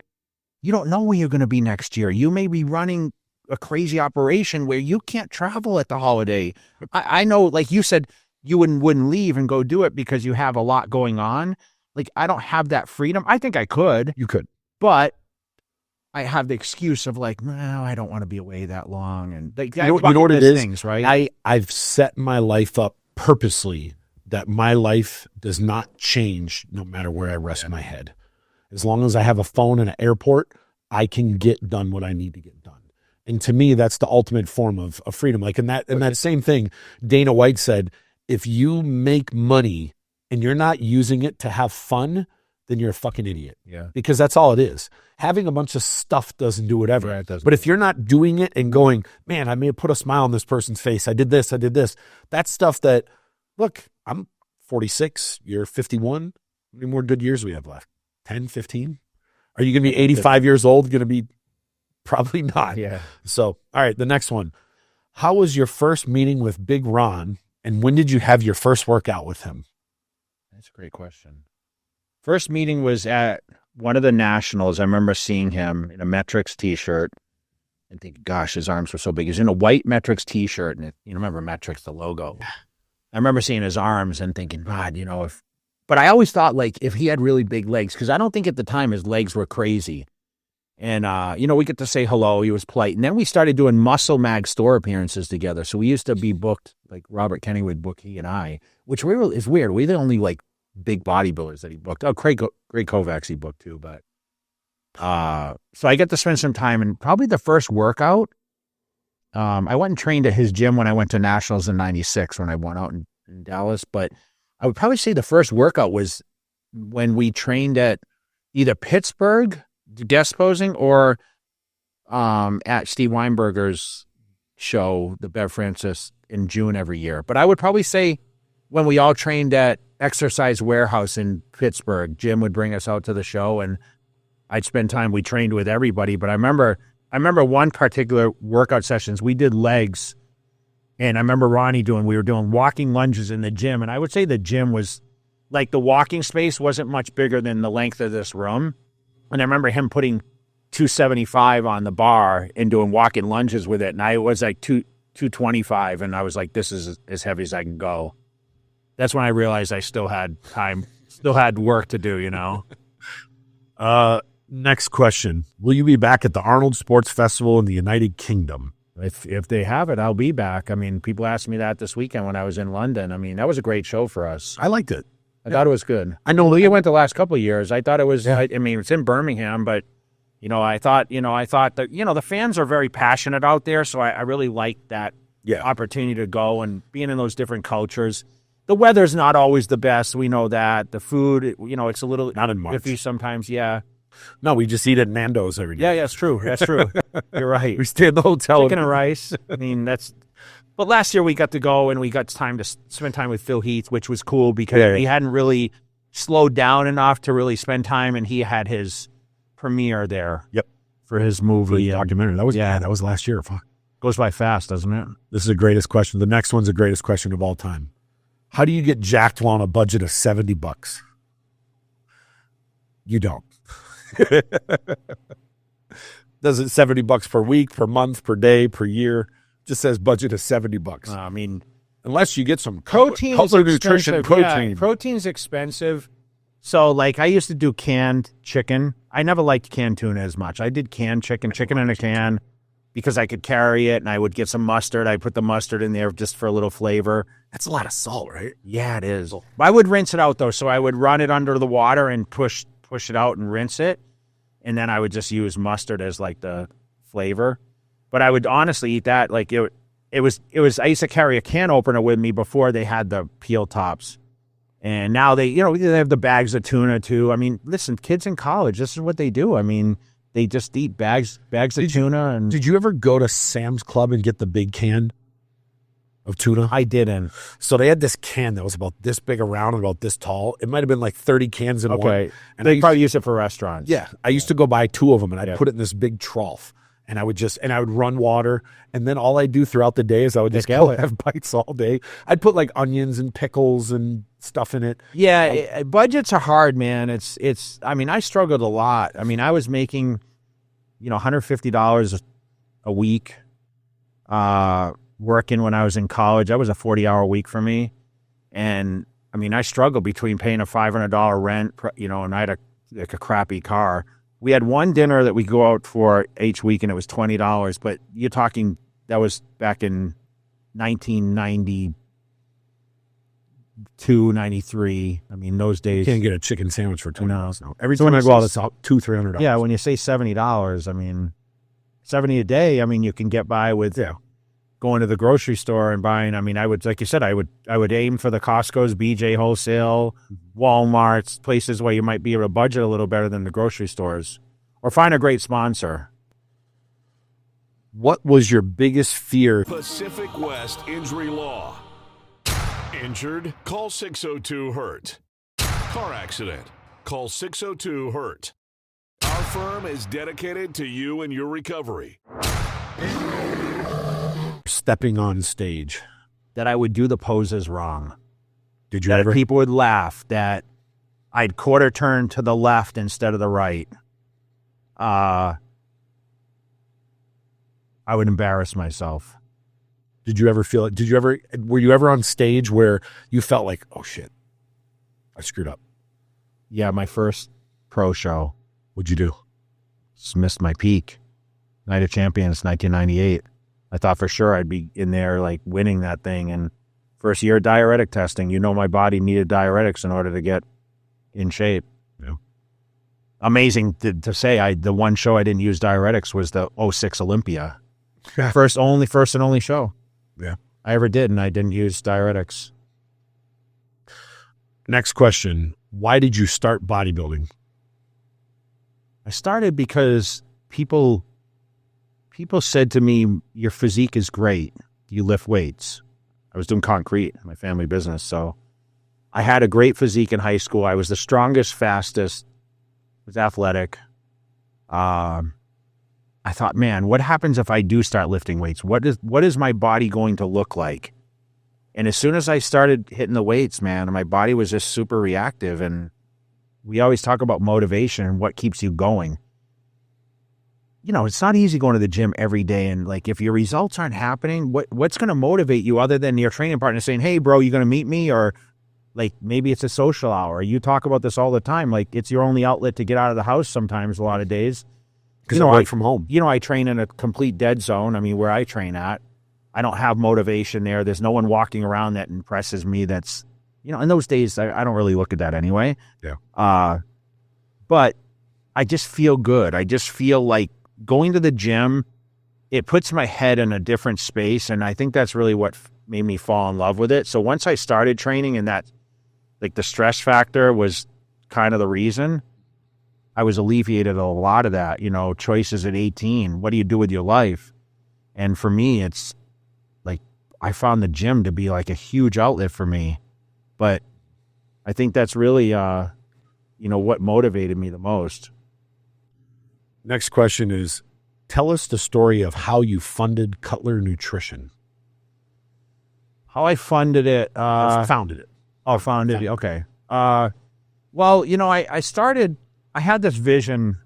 you don't know where you're going to be next year. You may be running a crazy operation where you can't travel at the holiday. I know, like you said, you wouldn't leave and go do it because you have a lot going on. Like, I don't have that freedom. I think I could. You could. But I have the excuse of like, no, I don't want to be away that long. And like, you know what it is? Things, right? I've set my life up purposely that my life does not change no matter where I rest my head. As long as I have a phone in an airport, I can get done what I need to get done. And to me, that's the ultimate form of freedom. Like in that same thing, Dana White said, if you make money and you're not using it to have fun, then you're a fucking idiot. Yeah. Because that's all it is. Having a bunch of stuff doesn't do whatever. Yeah, it doesn't. But if you're not doing it and going, man, I may have put a smile on this person's face. I did this. That's stuff that, look, I'm 46. You're 51. How many more good years we have left? 10, 15? Are you going to be 85 years old? Going to be probably not. Yeah. So, all right, the next one. How was your first meeting with Big Ron, and when did you have your first workout with him? That's a great question. First meeting was at one of the nationals. I remember seeing him in a Metrics t-shirt and thinking, gosh, his arms were so big. He was in a white Metrics t-shirt, and you remember Metrics, the logo. I remember seeing his arms and thinking, God, but I always thought, like, if he had really big legs, because I don't think at the time his legs were crazy. And, we get to say hello. He was polite. And then we started doing Muscle Mag store appearances together. So we used to be booked, like Robert Kenny would book he and I, which is weird. We're the only, like, big bodybuilders that he booked. Oh, Greg Kovacs he booked too. But so I get to spend some time. And probably the first workout, I went and trained at his gym when I went to Nationals in 96 when I went out in Dallas. But I would probably say the first workout was when we trained at either Pittsburgh, guest posing, or at Steve Weinberger's show, the Bev Francis, in June every year. But I would probably say when we all trained at Exercise Warehouse in Pittsburgh, Jim would bring us out to the show, and I'd spend time. We trained with everybody. But I remember one particular workout sessions, we did legs, and I remember Ronnie we were doing walking lunges in the gym, and I would say the gym was, like, the walking space wasn't much bigger than the length of this room. And I remember him putting 275 on the bar and doing walking lunges with it. And I was like 225. And I was like, this is as heavy as I can go. That's when I realized I still had time, still had work to do, Next question. Will you be back at the Arnold Sports Festival in the United Kingdom? If they have it, I'll be back. I mean, people asked me that this weekend when I was in London. I mean, that was a gregreat show for us. I liked it. I thought it was good. I know we went the last couple of years. I thought it was, I mean, it's in Birmingham, but, I thought that, the fans are very passionate out there. So I really liked that opportunity to go and being in those different cultures. The weather's not always the best. We know that. The food, it's a little not in March. iffy sometimes. Yeah. No, we just eat at Nando's every day. Yeah, it's true. That's true. You're right. We stay in the hotel. Chicken and rice. I mean, but last year we got to go and we got time to spend time with Phil Heath, which was cool because he hadn't really slowed down enough to really spend time, and he had his premiere there. Yep. For his movie. Documentary. That was last year. Fuck. Goes by fast, doesn't it? This is the greatest question. The next one's the greatest question of all time. How do you get jacked on a budget of $70? You don't. Does it $70 per week, per month, per day, per year? Just says budget of $70. I mean, unless you get some protein, nutrition, protein. Yeah, protein's expensive. So, like, I used to do canned chicken. I never liked canned tuna as much. I did canned chicken in a can, because I could carry it, and I would get some mustard. I put the mustard in there just for a little flavor. That's a lot of salt, right? Yeah, it is. I would rinse it out, though. So I would run it under the water and push it out and rinse it. And then I would just use mustard as, like, the flavor. But I would honestly eat that. Like, it was, I used to carry a can opener with me before they had the peel tops. And now they have the bags of tuna, too. I mean, listen, kids in college, this is what they do. I mean, they just eat bags of tuna. And did you ever go to Sam's Club and get the big can of tuna? I didn't. So they had this can that was about this big around and about this tall. It might have been like 30 cans in one. And they probably use it for restaurants. Yeah. I used to go buy 2 of them, and I'd put it in this big trough. And I would run water. And then all I'd do throughout the day is I would just go have bites all day. I'd put like onions and pickles and stuff in it. Yeah. Budgets are hard, man. I mean, I struggled a lot. I mean, I was making, $150 a week, working when I was in college. That was a 40-hour week for me. And I mean, I struggled between paying a $500 rent, and I had a crappy car. We had one dinner that we go out for each week, and it was $20. But you're talking, that was back in 1990, $2.93. I mean, those days. You can't get a chicken sandwich for $20 now. Every So time when I you go out, say- it's $200-$300. Yeah, when you say $70, I mean, 70 a day, I mean, you can get by with going to the grocery store and buying. I mean, I would, like you said, I would aim for the Costco's, BJ Wholesale, Walmart's, places where you might be able to budget a little better than the grocery stores, or find a great sponsor. What was your biggest fear? Pacific West Injury Law. Injured? Call 602-HURT. Car accident? Call 602-HURT. Our firm is dedicated to you and your recovery. Stepping on stage. That I would do the poses wrong. Did you That ever? people would laugh. That I'd quarter turn to the left instead of the right. I would embarrass myself. Did you ever feel it? Were you ever on stage where you felt like, oh shit, I screwed up? Yeah, my first pro show. What'd you do? Just missed my peak. Night of Champions, 1998. I thought for sure I'd be in there like winning that thing. And first year diuretic testing, my body needed diuretics in order to get in shape. Yeah. Amazing to say. The one show I didn't use diuretics was the 06 Olympia. First and only show. Yeah. I ever did, and I didn't use diuretics. Next question. Why did you start bodybuilding? I started because people said to me, your physique is great. You lift weights. I was doing concrete, my family business. So I had a great physique in high school. I was the strongest, fastest, was athletic. I thought, man, what happens if I do start lifting weights? What is my body going to look like? And as soon as I started hitting the weights, man, my body was just super reactive. And we always talk about motivation and what keeps you going. It's not easy going to the gym every day. And like, if your results aren't happening, what's going to motivate you other than your training partner saying, hey, bro, you going to meet me? Or like, maybe it's a social hour. You talk about this all the time. Like, it's your only outlet to get out of the house sometimes a lot of days. Because I work from home. I train in a complete dead zone. I mean, where I train at, I don't have motivation there. There's no one walking around that impresses me. That's, in those days, I don't really look at that anyway. Yeah. But I just feel good. I just feel like going to the gym, it puts my head in a different space. And I think that's really what made me fall in love with it. So once I started training, and that, like, the stress factor was kind of the reason, I was alleviated a lot of that, choices at 18. What do you do with your life? And for me, it's like, I found the gym to be like a huge outlet for me. But I think that's really, what motivated me the most. Next question is, tell us the story of how you funded Cutler Nutrition. How I funded it. Founded it. Oh, founded it. Okay. Well, I had this vision,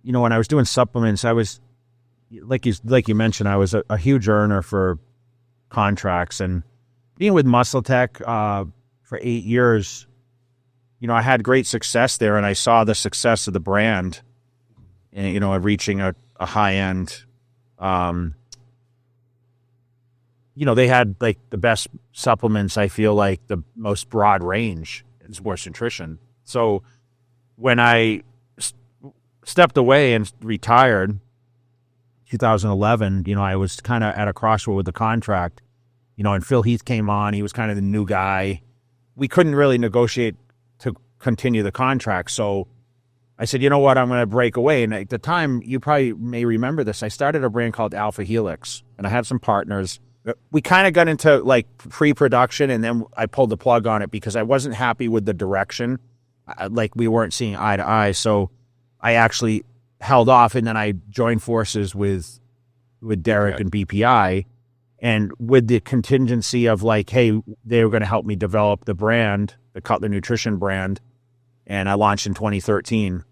when I was doing supplements. I was, like you mentioned, I was a huge earner for contracts, and being with Muscle Tech for 8 years, I had great success there, and I saw the success of the brand, and reaching a high end. They had like the best supplements. I feel like the most broad range in sports nutrition. So when I stepped away and retired, 2011, I was kind of at a crossroad with the contract, and Phil Heath came on. He was kind of the new guy. We couldn't really negotiate to continue the contract. So I said, you know what, I'm going to break away. And at the time, you probably may remember this, I started a brand called Alpha Helix, and I had some partners. We kind of got into like pre-production, and then I pulled the plug on it because I wasn't happy with the direction. Like, we weren't seeing eye to eye. So I actually held off, and then I joined forces with Derek and BPI, and with the contingency of like, hey, they were going to help me develop the brand, the Cutler Nutrition brand. And I launched in 2013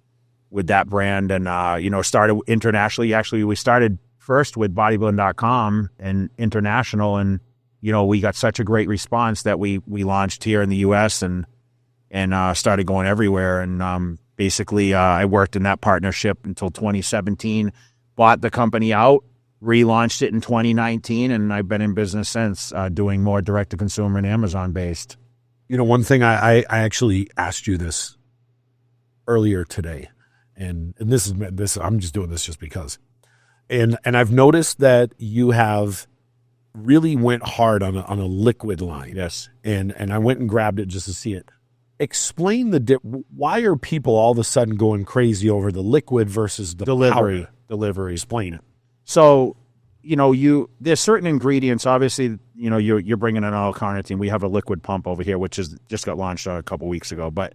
with that brand, and, started internationally. Actually, we started first with bodybuilding.com and international. And, we got such a great response that we launched here in the US and started going everywhere. And, basically, I worked in that partnership until 2017, bought the company out, relaunched it in 2019, and I've been in business since, doing more direct-to-consumer and Amazon-based. You know, one thing I actually asked you this earlier today, and this I'm just doing this just because, and I've noticed that you have really went hard on a liquid line. Yes. And I went and grabbed it just to see it. Explain why are people all of a sudden going crazy over the liquid versus the Delivery. powder? Delivery. Explain it. So, you know, there's certain ingredients. Obviously, you know, you're bringing an L-carnitine. We have a liquid pump over here, which is just got launched a couple weeks ago. But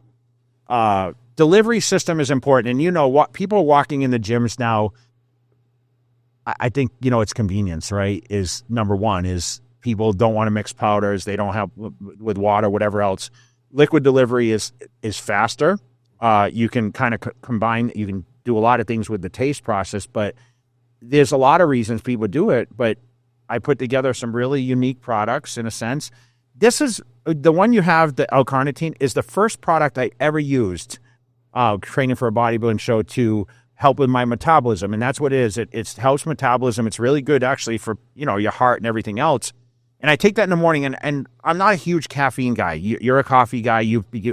delivery system is important. And you know what? People walking in the gyms now, I think, you know, it's convenience, right? Is number one. Is people don't want to mix powders. They don't have with water, whatever else. Liquid delivery is faster. You can kind of combine. You can do a lot of things with the taste process, but there's a lot of reasons people do it. But I put together some really unique products in a sense. This is the one you have, the L-carnitine, is the first product I ever used training for a bodybuilding show to help with my metabolism. And that's what it is. It helps metabolism. It's really good actually for, you know, your heart and everything else. And I take that in the morning, and I'm not a huge caffeine guy. You're a coffee guy.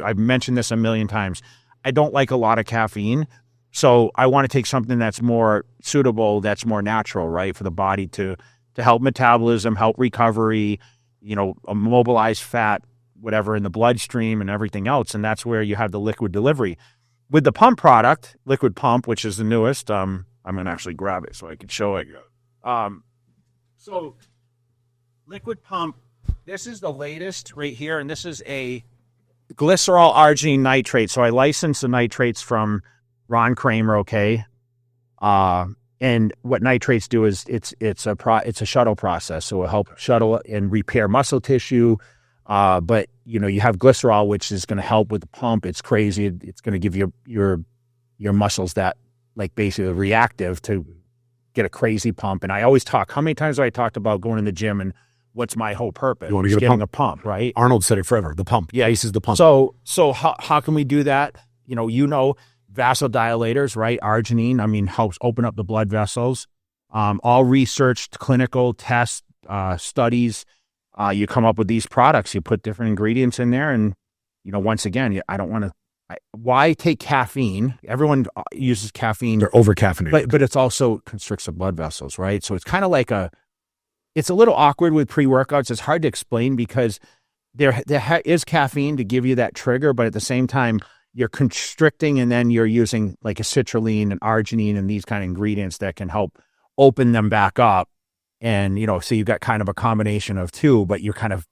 I've mentioned this a million times. I don't like a lot of caffeine. So I want to take something that's more suitable, that's more natural, right, for the body to help metabolism, help recovery, you know, mobilize fat, whatever, in the bloodstream and everything else. And that's where you have the liquid delivery. With the pump product, liquid pump, which is the newest, I'm going to actually grab it so I can show it. So liquid pump, this is the latest right here, and this is a glycerol arginine nitrate. So I licensed the nitrates from Ron Kramer, okay? And what nitrates do is it's a shuttle process, so it'll help shuttle and repair muscle tissue. But you know, you have glycerol, which is going to help with the pump. It's crazy. It's going to give your muscles that, like, basically reactive to get a crazy pump. And I always talk. How many times have I talked about going in the gym and what's my whole purpose? You want to get getting a pump, right? Arnold said it forever. The pump. Yeah, Base is the pump. So how can we do that? You know, vasodilators, right? Arginine, helps open up the blood vessels. All researched clinical tests, studies. You come up with these products, you put different ingredients in there. And, you know, once again, I don't want to, why take caffeine? Everyone uses caffeine. They're over caffeinated. But it's also constricts the blood vessels, right? So it's kind of like it's a little awkward with pre-workouts. It's hard to explain because there is caffeine to give you that trigger, but at the same time, you're constricting, and then you're using like a citrulline and arginine and these kind of ingredients that can help open them back up. And, you know, so you've got kind of a combination of two, but you're kind of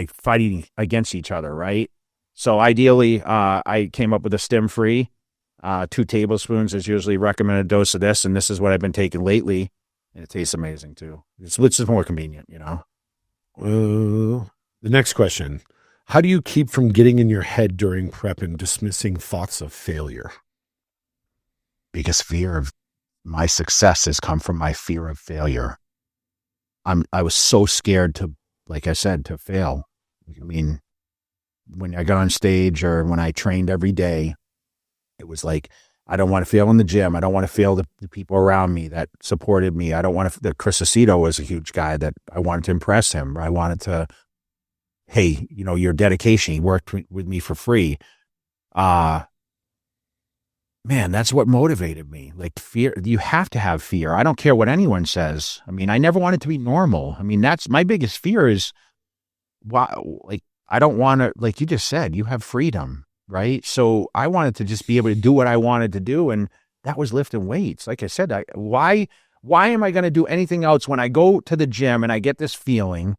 fighting against each other, right? So ideally, I came up with a stim-free. 2 tablespoons is usually recommended dose of this, and this is what I've been taking lately, and it tastes amazing too. It's just more convenient, you know. The next question. How do you keep from getting in your head during prep and dismissing thoughts of failure? Biggest fear of my success has come from my fear of failure. I was so scared to, like I said, to fail. I mean, when I got on stage or when I trained every day, it was like, I don't want to fail in the gym. I don't want to fail the people around me that supported me. I don't want to, Chris Aceto was a huge guy that I wanted to impress him. I wanted to, hey, you know, your dedication, he worked with me for free. Man, that's what motivated me. Like, fear, you have to have fear. I don't care what anyone says. I mean, I never wanted to be normal. I mean, that's my biggest fear is, why, like, I don't want to, like you just said, you have freedom, right? So I wanted to just be able to do what I wanted to do. And that was lifting weights. Like I said, why am I going to do anything else when I go to the gym and I get this feeling?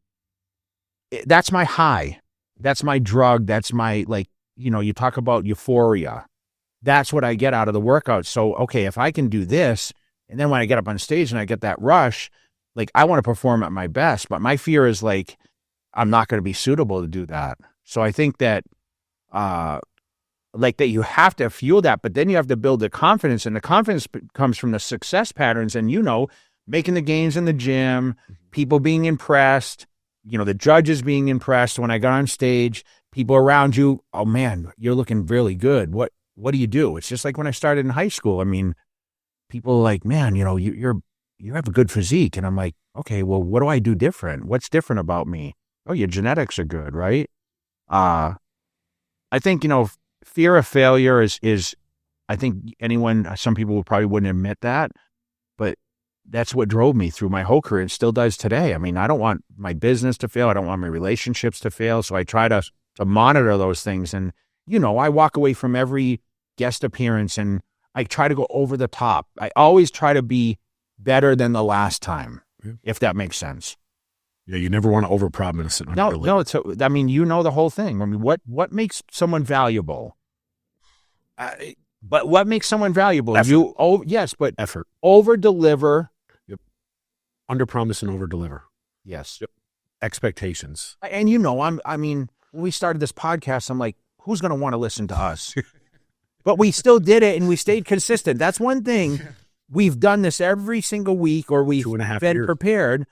That's my high. That's my drug. That's my, like, you know, you talk about euphoria. That's what I get out of the workout. So, okay, if I can do this, and then when I get up on stage and I get that rush, like, I want to perform at my best, but my fear is like, I'm not going to be suitable to do that. So I think that, like, that you have to fuel that, but then you have to build the confidence, and the confidence comes from the success patterns and, you know, making the gains in the gym, people being impressed, you know, the judges being impressed when I got on stage, people around you, oh man, you're looking really good. What do you do? It's just like when I started in high school. I mean, people are like, man, you know, you're you have a good physique. And I'm like, okay, well, what do I do different? What's different about me? Oh, your genetics are good, right? I think, fear of failure is, I think some people probably wouldn't admit that, but that's what drove me through my whole career and still does today. I mean, I don't want my business to fail. I don't want my relationships to fail. So I try to monitor those things. And, I walk away from every guest appearance and I try to go over the top. I always try to be better than the last time, if that makes sense. Yeah, you never want to overpromise it. No. The whole thing. I mean, what makes someone valuable? But what makes someone valuable? Effort. Effort. Over deliver. Yep. Under promise and over deliver. Yes. Yep. Expectations. And when we started this podcast, I'm like, who's going to want to listen to us? But we still did it and we stayed consistent. That's one thing. We've done this every single week, or we've 2.5 been years. prepared.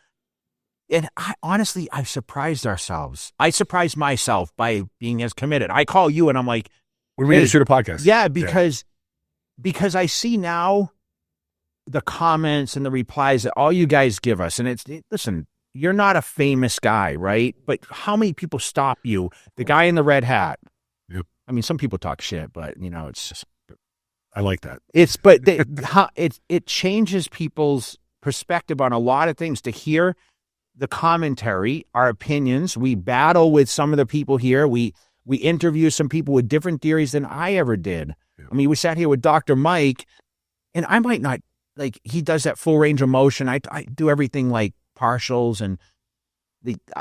And I've surprised ourselves. I surprised myself by being as committed. I call you and I'm like, When we need to shoot a podcast. yeah, because I see now the comments and the replies that all you guys give us. And listen, you're not a famous guy, right? But how many people stop you? The guy in the red hat. Yep. I mean, some people talk shit, but it's just, I like that. it changes people's perspective on a lot of things to hear the commentary, our opinions. We battle with some of the people here. We interview some people with different theories than I ever did. Yeah. I mean, we sat here with Dr. Mike, and I might not, like, he does that full range of motion. I do everything like partials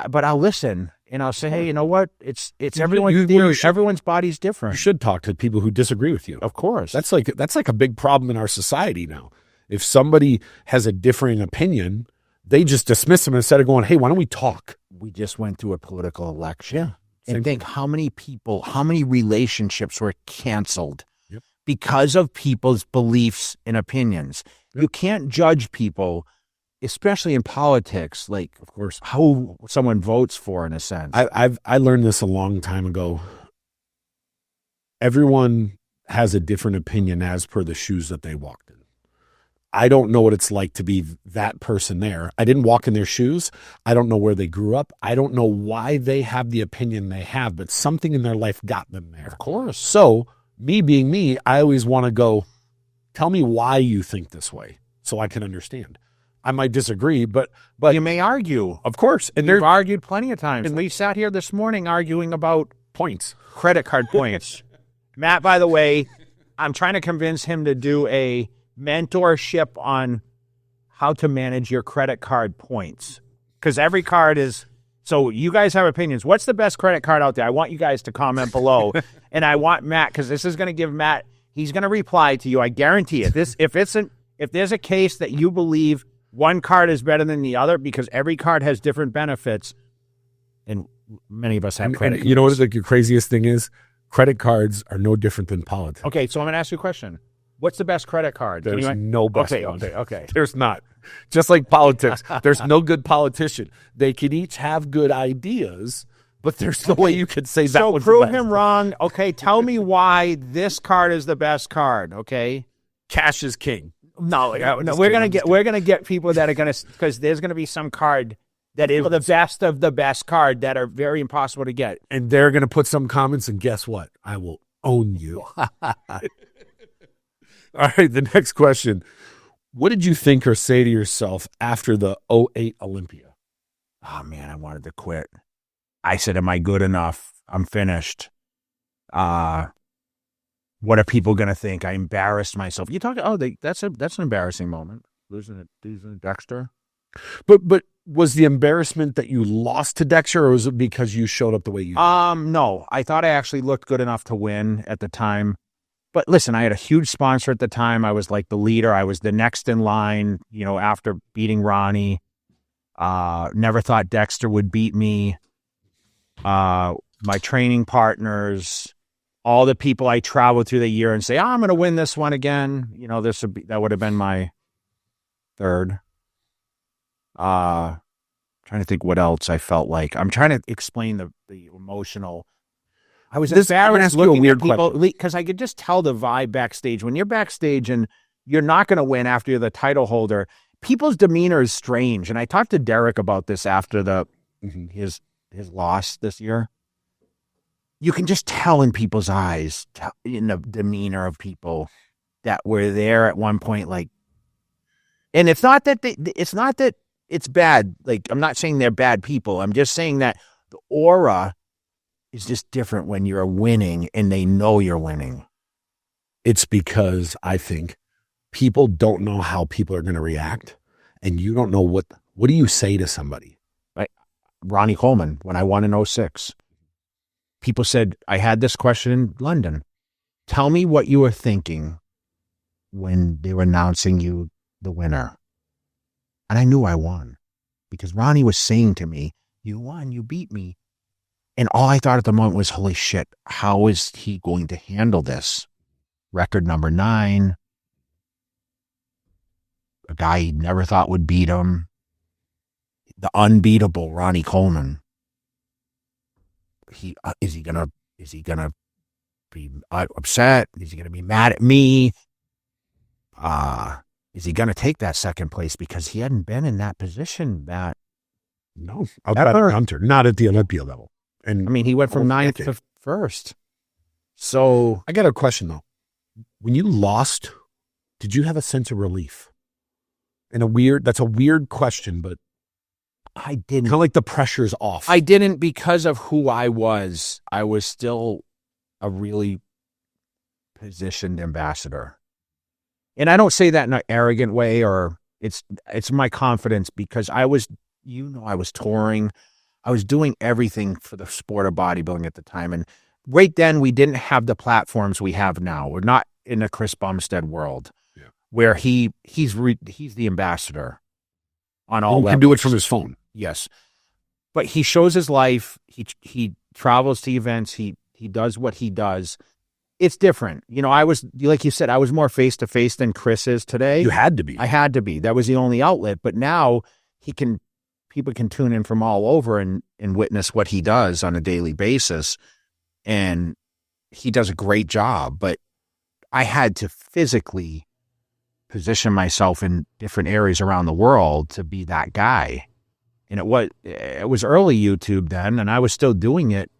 but I'll listen and I'll say, hey, you know what? It's everyone's theory. Everyone's body's different. You should talk to people who disagree with you. Of course. That's like a big problem in our society now. If somebody has a differing opinion, they just dismiss them instead of going, hey, why don't we talk? We just went through a political election. And think how many relationships were canceled because of people's beliefs and opinions. You can't judge people, especially in politics, like, of course, how someone votes for, in a sense. I learned this a long time ago. Everyone has a different opinion as per the shoes that they walked in. I don't know what it's like to be that person there. I didn't walk in their shoes. I don't know where they grew up. I don't know why they have the opinion they have, but something in their life got them there. Of course. So me being me, I always want to go, tell me why you think this way so I can understand. I might disagree, but you may argue. Of course. And We've argued plenty of times. And we sat here this morning arguing about points, credit card points. Matt, by the way, I'm trying to convince him to do a mentorship on how to manage your credit card points, because every card is, so you guys have opinions. What's the best credit card out there? I want you guys to comment below. And I want Matt, because this is going to give Matt, he's going to reply to you. I guarantee it. If there's a case that you believe one card is better than the other, because every card has different benefits, and many of us have credit cards. You know what the craziest thing is? Credit cards are no different than politics. Okay, so I'm going to ask you a question. What's the best credit card? There's no best one. Okay. There's not. Just like politics, there's no good politician. They can each have good ideas, but there's no way you could say that one's the prove best. him wrong. Okay, tell me why this card is the best card. Okay, cash is king. No, we're gonna get people that are gonna, because there's gonna be some card that is the best of the best card that are very impossible to get, and they're gonna put some comments, and guess what? I will own you. All right, the next question. What did you think or say to yourself after the 2008 Olympia? Oh, man, I wanted to quit. I said, am I good enough? I'm finished. What are people going to think? I embarrassed myself. You talk, that's an embarrassing moment, losing Dexter. But was the embarrassment that you lost to Dexter, or was it because you showed up the way you did? No, I thought I actually looked good enough to win at the time. But listen, I had a huge sponsor at the time. I was like the leader. I was the next in line, after beating Ronnie. Never thought Dexter would beat me. My training partners, all the people I traveled through the year and say, I'm going to win this one again. That would have been my third. Trying to think what else I felt like. I'm trying to explain the emotional. I was embarrassed looking at people because I could just tell the vibe backstage. When you're backstage and you're not going to win after you're the title holder, people's demeanor is strange. And I talked to Derek about this after his loss this year. You can just tell in people's eyes, in the demeanor of people that were there at one point, like, and it's not that it's bad. Like, I'm not saying they're bad people. I'm just saying that the aura is just different when you're winning and they know you're winning. It's because I think people don't know how people are going to react, and you don't know what do you say to somebody? Right. Ronnie Coleman, when I won in 2006, people said, I had this question in London. Tell me what you were thinking when they were announcing you the winner. And I knew I won because Ronnie was saying to me, you won, you beat me. And all I thought at the moment was, holy shit, how is he going to handle this? Record number 9. A guy he never thought would beat him. The unbeatable Ronnie Coleman. Is he gonna be upset? Is he gonna be mad at me? Is he gonna take that second place because he hadn't been in that position? No, outside of Hunter, not at the Olympia level. And I mean, he went from 9th to 1st. So I got a question though. When you lost, did you have a sense of relief? That's a weird question, but I didn't. Kind of like the pressure's off. I didn't because of who I was. I was still a really positioned ambassador. And I don't say that in an arrogant way, or it's my confidence, because I was touring. I was doing everything for the sport of bodybuilding at the time. And right then we didn't have the platforms we have now. We're not in a Chris Bumstead world where he's the ambassador on all levels. He can do it from his phone. Yes. But he shows his life. He travels to events. He does what he does. It's different. You know, I was, like you said, I was more face-to-face than Chris is today. You had to be. I had to be. That was the only outlet. But now people can tune in from all over and witness what he does on a daily basis. And he does a great job. But I had to physically position myself in different areas around the world to be that guy. And it was early YouTube then, and I was still doing it.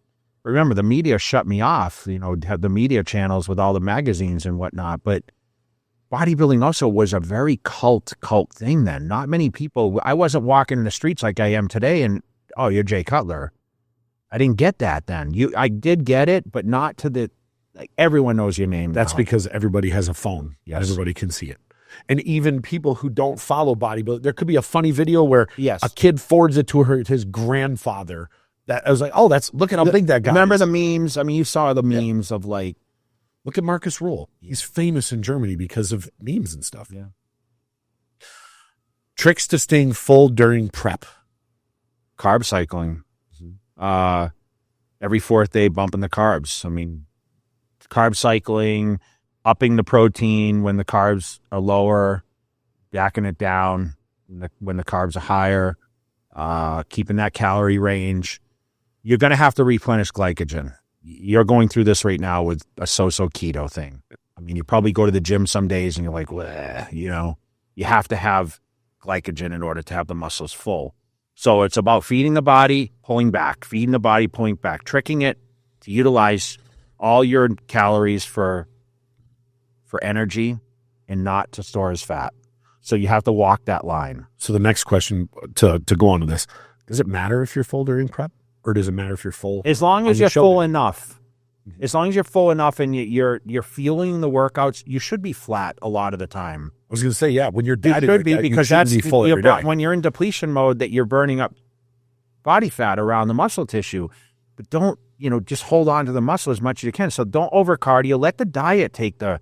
Remember, the media shut me off, had the media channels with all the magazines and whatnot. But bodybuilding also was a very cult thing then. Not many people, I wasn't walking in the streets like I am today and, oh, you're Jay Cutler. I didn't get that then. I did get it, but not to everyone knows your name. That's because everybody has a phone. Yes. Everybody can see it. And even people who don't follow bodybuilding, there could be a funny video where a kid forwards it to his grandfather. That I was like, oh, look at how big that guy Remember is. the memes? I mean, you saw the memes of look at Marcus Rule. He's famous in Germany because of memes and stuff. Yeah. Tricks to staying full during prep. Carb cycling. Mm-hmm. Every 4th day, bumping the carbs. I mean, carb cycling, upping the protein when the carbs are lower, backing it down when the carbs are higher, keeping that calorie range. You're going to have to replenish glycogen. You're going through this right now with a so-so keto thing. I mean, you probably go to the gym some days and you're like, you have to have glycogen in order to have the muscles full. So it's about feeding the body, pulling back, feeding the body, pulling back, tricking it to utilize all your calories for energy and not to store as fat. So you have to walk that line. So the next question to go on to this, does it matter if you're full during prep, or does it matter if you're full? As long as you're full enough. As long as you're full enough and you're feeling the workouts, you should be flat a lot of the time. I was going to say, yeah, when you're depleted, you should be because that's full every day. When you're in depletion mode, that you're burning up body fat around the muscle tissue. But don't, just hold on to the muscle as much as you can. So don't over cardio. Let the diet take the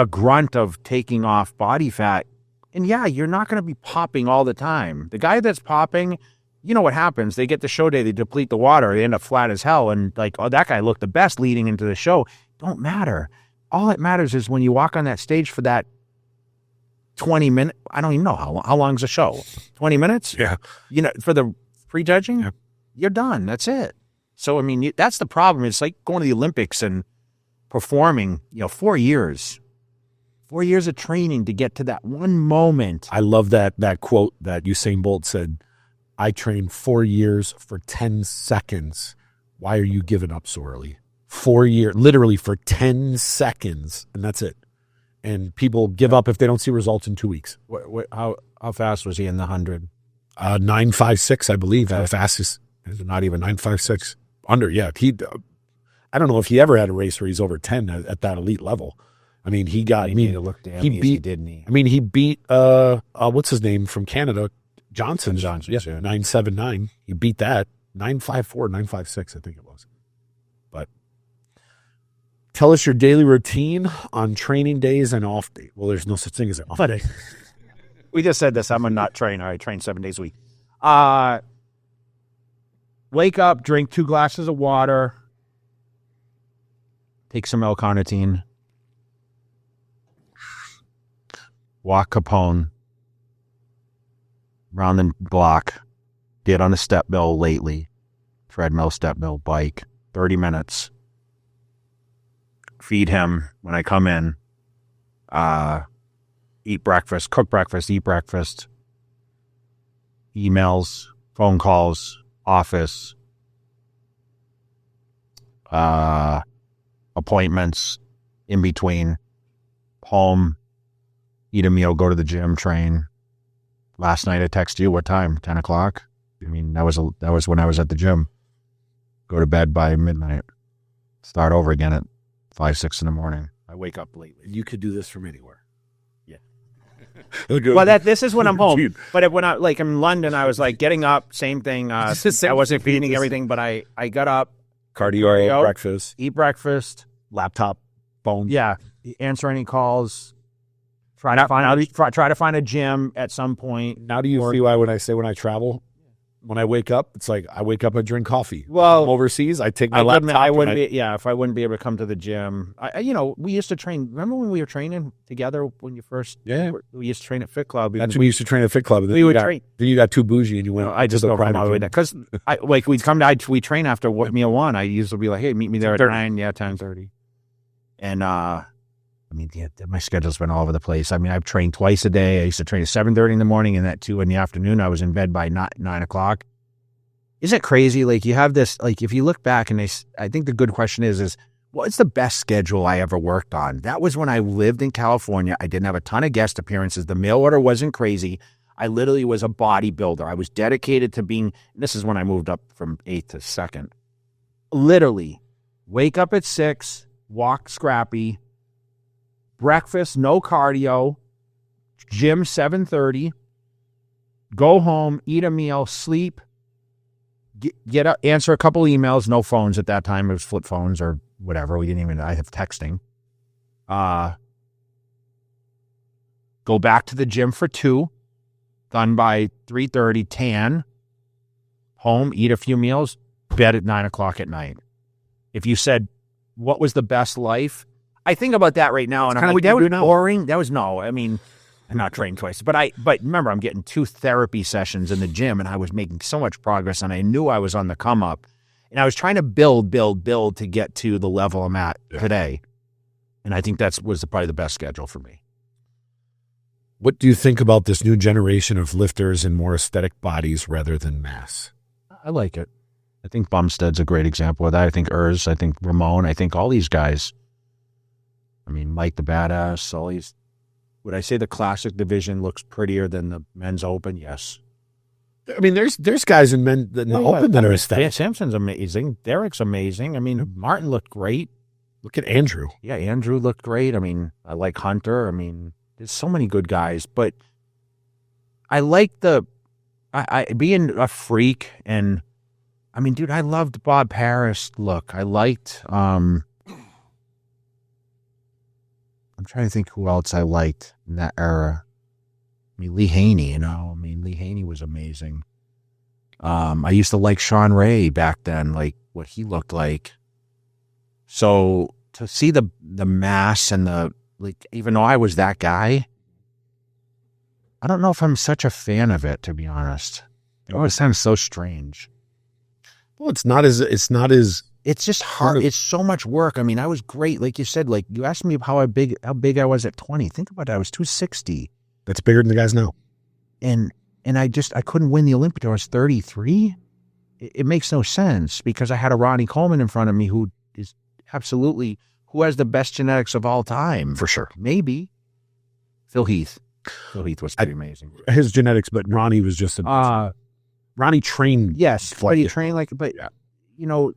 grunt of taking off body fat. And yeah, you're not going to be popping all the time. The guy that's popping, you know what happens? They get the show day, they deplete the water, they end up flat as hell. And that guy looked the best leading into the show. Don't matter. All that matters is when you walk on that stage for that 20 minutes. I don't even know how long's a show. 20 minutes? Yeah. For the prejudging, you're done. That's it. So, I mean, that's the problem. It's like going to the Olympics and performing, 4 years. 4 years of training to get to that one moment. I love that quote that Usain Bolt said, I trained 4 years for 10 seconds. Why are you giving up so early? 4 years, literally for 10 seconds, and that's it. And people give up if they don't see results in 2 weeks. How fast was he in the 100? 9.56, I believe. Okay. The fastest is not even 9.56 under. Yeah, I don't know if he ever had a race where he's over 10 at that elite level. I mean, he made it look damn easy, didn't he? I mean, he beat what's his name from Canada, Johnson. Yeah, 9.79. He beat that 9.54, 9.56, I think it was. But tell us your daily routine on training days and off day. Well, there's no such thing as an off day. We just said this. I'm a not trainer. I train 7 days a week. Wake up, drink 2 glasses of water, take some L-carnitine, walk Capone, round the block, get on a step mill lately, treadmill, step mill, bike, 30 minutes, feed him when I come in, eat breakfast, cook breakfast, eat breakfast, emails, phone calls, office, appointments in between, home, eat a meal, go to the gym, train. Last night I texted you, what time? 10 o'clock? I mean, that was when I was at the gym. Go to bed by midnight. Start over again at 5, 6 in the morning. I wake up late. You could do this from anywhere. Well, this is when I'm home. But when I'm in London, I was like getting up, same thing. I wasn't feeding everything, but I got up, Cardio, breakfast, eat breakfast, laptop, phone. Yeah, answer any calls. Try to find a gym at some point. Now do you see why when I travel, when I wake up, it's like I wake up, I drink coffee. Well, I'm overseas, I take my laptop. If I wouldn't be able to come to the gym, we used to train. Remember when we were training together when you first? Yeah, we used to train at Fit Club. That's when we used to train at Fit Club. We would train. Then you got too bougie and you went. I just go from my way there because we'd come to we train after meal one. I used to be like, hey, meet me there at 9. Yeah, 10:30. And my schedule's been all over the place. I mean, I've trained twice a day. I used to train at 7:30 in the morning and at 2 in the afternoon. I was in bed by 9 o'clock. Isn't it crazy? Like you have this, like if you look back and I think the good question is what's the best schedule I ever worked on? That was when I lived in California. I didn't have a ton of guest appearances. The mail order wasn't crazy. I literally was a bodybuilder. I was dedicated to being, this is when I moved up from 8th to 2nd. Literally wake up at 6, walk scrappy, breakfast, no cardio, gym 7:30, go home, eat a meal, sleep, get up, answer a couple emails, no phones at that time. It was flip phones or whatever. I have texting. Go back to the gym for 2, done by 3:30, tan, home, eat a few meals, bed at 9 o'clock at night. If you said, what was the best life? I think about that right now, and I'm like, that was boring. That was I'm not trained twice, but remember, I'm getting 2 therapy sessions in the gym, and I was making so much progress, and I knew I was on the come up, and I was trying to build to get to the level I'm at today, and I think that was probably the best schedule for me. What do you think about this new generation of lifters and more aesthetic bodies rather than mass? I like it. I think Bumstead's a great example of that. I think I think Ramon, I think all these guys. I mean, Mike the Badass, all these. Would I say the classic division looks prettier than the men's open? Yes. I mean, there's guys in men that open that are aesthetic. Samson's amazing. Derek's amazing. I mean, Martin looked great. Look at Andrew. Yeah, Andrew looked great. I mean, I like Hunter. I mean, there's so many good guys, but I like I being a freak, and I mean, dude, I loved Bob Harris look. I liked I'm trying to think who else I liked in that era. I mean, Lee Haney, Lee Haney was amazing. I used to like Sean Ray back then, like what he looked like. So to see the mass and even though I was that guy, I don't know if I'm such a fan of it, to be honest. It always sounds so strange. Well, it's not as it's just hard. It's so much work. I mean, I was great. Like you said, like you asked me how big I was at 20. Think about it. I was 260. That's bigger than the guys now. And I couldn't win the Olympia till I was 33. It makes no sense because I had a Ronnie Coleman in front of me who has the best genetics of all time. For sure. Maybe. Phil Heath. Phil Heath was pretty amazing. His genetics, but Ronnie was just Ronnie trained. Yes, but he trained you know,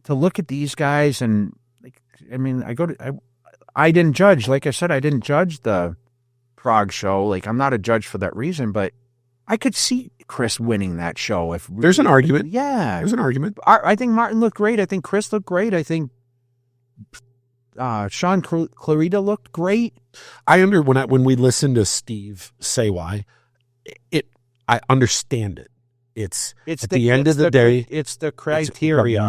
to look at these guys and like, I mean, I didn't judge. Like I said, I didn't judge the Prague show. Like I'm not a judge for that reason, but I could see Chris winning that show. If there's an argument, yeah, there's an argument. I think Martin looked great. I think Chris looked great. I think Sean Clarita looked great. When we listen to Steve say why, I understand it. It's at the end of the day, it's the criteria.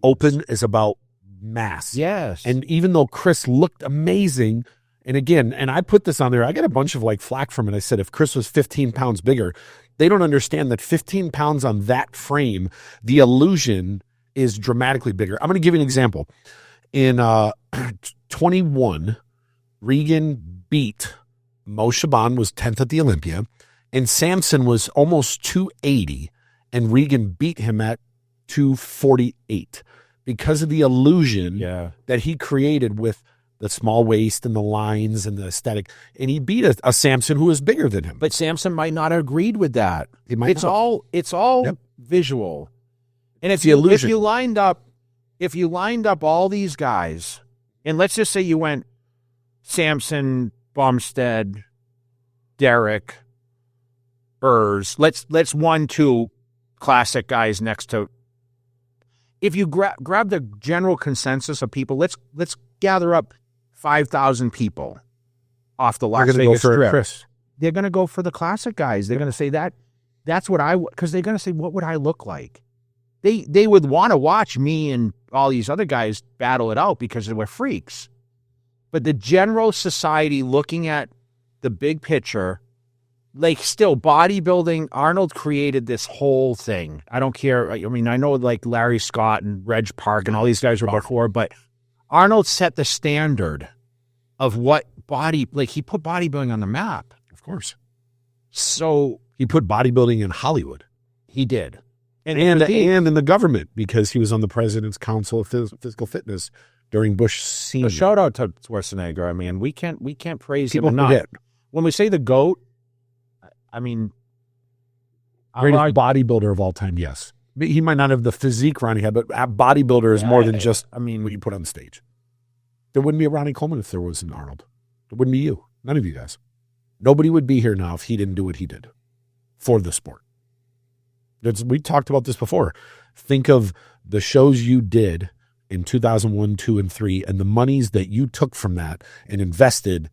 Open is about mass. Yes. And even though Chris looked amazing, and again, and I put this on there, I got a bunch of like flack from it. I said, if Chris was 15 pounds bigger, they don't understand that 15 pounds on that frame, the illusion is dramatically bigger. I'm going to give you an example. In 21, Regan beat Mo Shaban, was 10th at the Olympia, and Samson was almost 280, and Regan beat him at 248 because of the illusion that he created with the small waist and the lines and the aesthetic. And he beat a Samson who was bigger than him. But Samson might not have agreed with that. It's all visual. And if you lined up all these guys, and let's just say you went Samson, Bumstead, Derek, Burrs, let's 1-2 classic guys next to. If you grab the general consensus of people, let's gather up 5,000 people off the Las Vegas Strip. Chris. They're going to go for the classic guys. They're going to say that's what because they're going to say, what would I look like? They would want to watch me and all these other guys battle it out because they were freaks. But the general society looking at the big picture, like still bodybuilding, Arnold created this whole thing. I don't care. I mean, I know like Larry Scott and Reg Park and all these guys were before, but Arnold set the standard of what he put bodybuilding on the map. Of course. So he put bodybuilding in Hollywood. He did. And in the government, because he was on the President's Council of Physical Fitness during Bush Senior. A shout out to Schwarzenegger. I mean, we can't praise People him enough. forget. When we say the GOAT, I mean, greatest bodybuilder of all time, yes. He might not have the physique Ronnie had, but a bodybuilder is more than just what you put on stage. There wouldn't be a Ronnie Coleman if there wasn't Arnold. There wouldn't be you. None of you guys. Nobody would be here now if he didn't do what he did for the sport. We talked about this before. Think of the shows you did in 2001, 2, and 3, and the monies that you took from that and invested.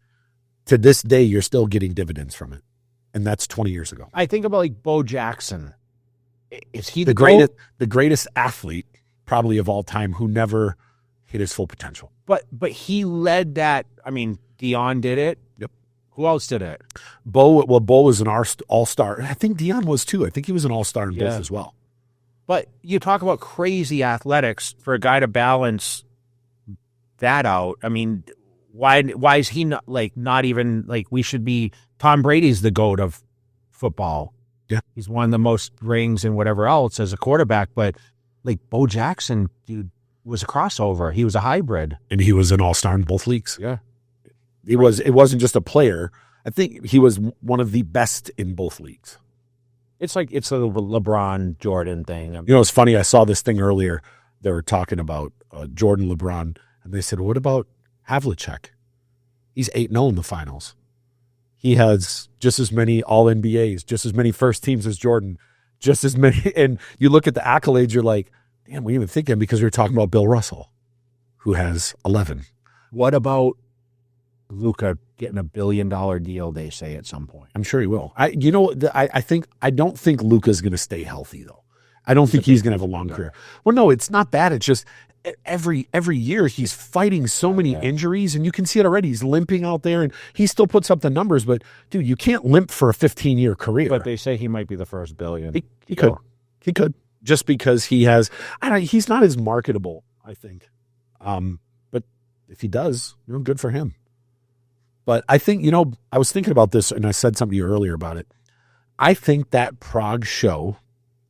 To this day, you're still getting dividends from it. And that's 20 years ago. I think about like Bo Jackson. Is he the greatest athlete probably of all time who never hit his full potential? But he led that. I mean, Dion did it. Yep. Who else did it? Bo was an all-star. I think Dion was too. I think he was an all-star in both as well. But you talk about crazy athletics for a guy to balance that out. I mean, why is he not even like we should be? Tom Brady's the GOAT of football. Yeah. He's won the most rings and whatever else as a quarterback, but like Bo Jackson, dude, was a crossover. He was a hybrid. And he was an all-star in both leagues. Yeah. It wasn't just a player. I think he was one of the best in both leagues. It's a LeBron Jordan thing. You know, it's funny. I saw this thing earlier. They were talking about Jordan, LeBron, and they said, "What about Havlicek? He's 8-0 in the finals. He has just as many All-NBAs, just as many first teams as Jordan, just as many." And you look at the accolades, you're like, "Damn, we didn't even think of him because we were talking about Bill Russell, who has 11." What about Luka getting a $1 billion deal, they say, at some point? I'm sure he will. I don't think Luka's going to stay healthy, though. I don't think he's going to have a long career. Well, no, it's not bad. It's just every year he's fighting so many injuries, and you can see it already. He's limping out there, and he still puts up the numbers. But, dude, you can't limp for a 15-year career. But they say he might be the first billion. He could. He could. just because he's not as marketable, I think. But if he does, good for him. But I think, I was thinking about this and I said something to you earlier about it. I think that Prague show,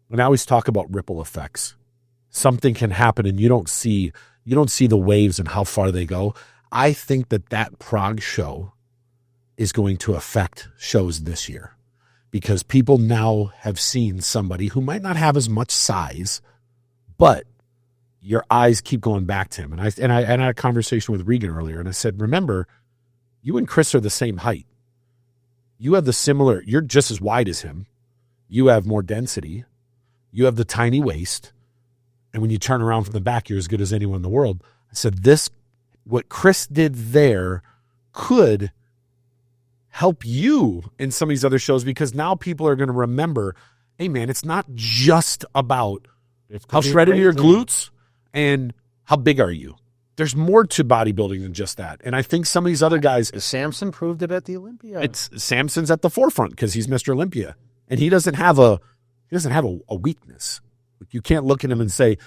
and I always talk about ripple effects. Something can happen and you don't see the waves and how far they go. I think that Prague show is going to affect shows this year because people now have seen somebody who might not have as much size, but your eyes keep going back to him. And I had a conversation with Regan earlier and I said, remember, you and Chris are the same height. You're just as wide as him. You have more density. You have the tiny waist. And when you turn around from the back, you're as good as anyone in the world. I said, what Chris did there could help you in some of these other shows because now people are going to remember, hey man, it's not just about how shredded are your glutes and how big are you. There's more to bodybuilding than just that. And I think some of these other guys. Samson proved it at the Olympia. Samson's at the forefront because he's Mr. Olympia. And he doesn't have a weakness. You can't look at him and say,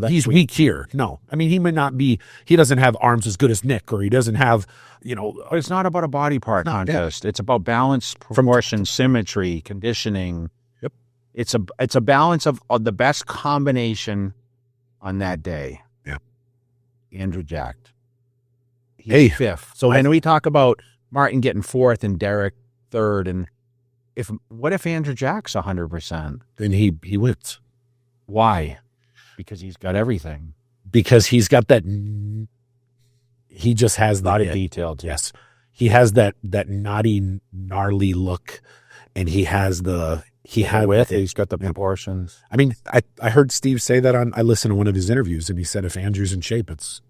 he's weak here. No. I mean, he doesn't have arms as good as Nick, or he doesn't have, It's not about a body part contest. Yeah. It's about balance, proportion, symmetry, conditioning. Yep. It's a balance of the best combination on that day. Yeah. Andrew jacked. He's fifth. So when we talk about Martin getting fourth and Derek third, and what if Andrew jacks 100%? Then he wins. Why? Because he's got everything. Because he's got that. He just has a lot of detail. Yes, he has that naughty, gnarly look, and he's got the proportions. I mean, I heard Steve say that I listened to one of his interviews, and he said if Andrew's in shape,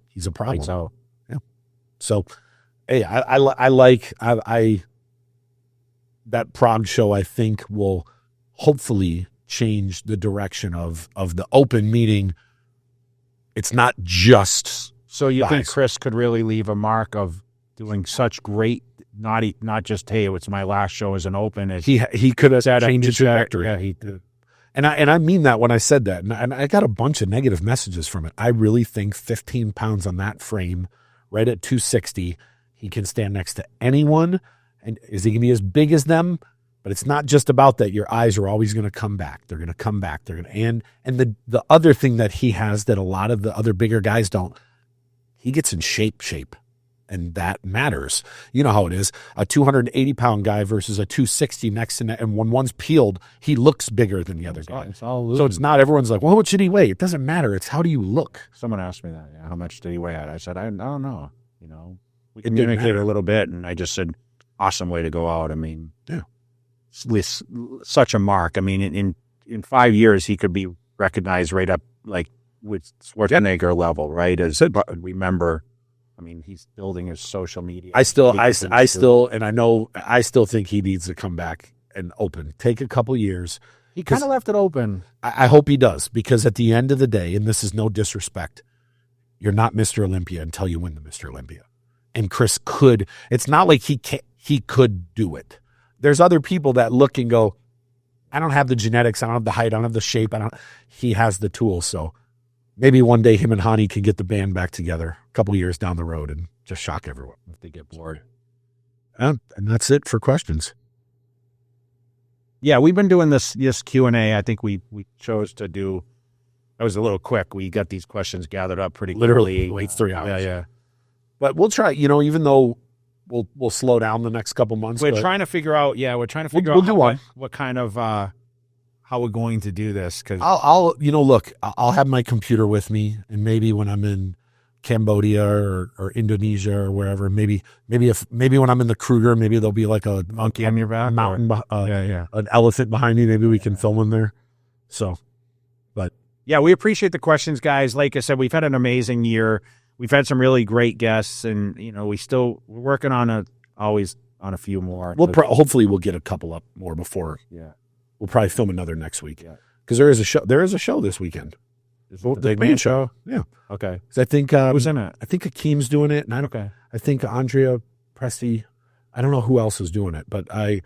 he's a problem. So yeah. So, hey, I like that Prague show. I think will hopefully change the direction of the open meeting. It's not just. So you think Chris could really leave a mark of doing such great, not just, hey, it's my last show as an open. He could have changed the trajectory. Yeah, he did. And I mean that when I said that. And I got a bunch of negative messages from it. I really think 15 pounds on that frame, right at 260, he can stand next to anyone. And is he going to be as big as them? But it's not just about that. Your eyes are always going to come back. They're going to come back. And the other thing that he has that a lot of the other bigger guys don't, he gets in shape. And that matters. You know how it is. A 280-pound guy versus a 260 next to that. And when one's peeled, he looks bigger than the other guy. So it's not everyone's like, well, what should he weigh? It doesn't matter. It's how do you look? Someone asked me that. Yeah, how much did he weigh at? I said, I don't know. We communicated a little bit, and I just said, awesome way to go out. I mean, yeah. With such a mark. I mean, in 5 years, he could be recognized right up like with Schwarzenegger level, right? As remember, I mean, he's building his social media. I still think he needs to come back and open. Take a couple years. He kind of left it open. I hope he does, because at the end of the day, and this is no disrespect, you're not Mr. Olympia until you win the Mr. Olympia. And Chris could. It's not like he could do it. There's other people that look and go, I don't have the genetics, I don't have the height, I don't have the shape. He has the tools. So maybe one day him and Hani can get the band back together a couple years down the road and just shock everyone if they get bored. And that's it for questions. Yeah, we've been doing this Q&A. I think we chose to do. That was a little quick. We got these questions gathered up pretty literally waits 3 hours. Yeah. But we'll try. Even though we'll slow down the next couple months. We're trying to figure out. Yeah, we're trying to figure out what kind of how we're going to do this. Because I'll have my computer with me, and maybe when I'm in Cambodia or Indonesia or wherever, maybe when I'm in the Kruger, maybe there'll be like a monkey on your back, mountain, an elephant behind me. Maybe we can film in there. So, but yeah, we appreciate the questions, guys. Like I said, we've had an amazing year. We've had some really great guests, and we're working on always on a few more. Hopefully we'll get a couple up more before. Yeah, we'll probably film another next week. Yeah, because there is a show. There is a show this weekend. The Big Man show. Yeah. Okay. I think who's in it? I think Akeem's doing it, and I think Andrea Presti. I don't know who else is doing it, but I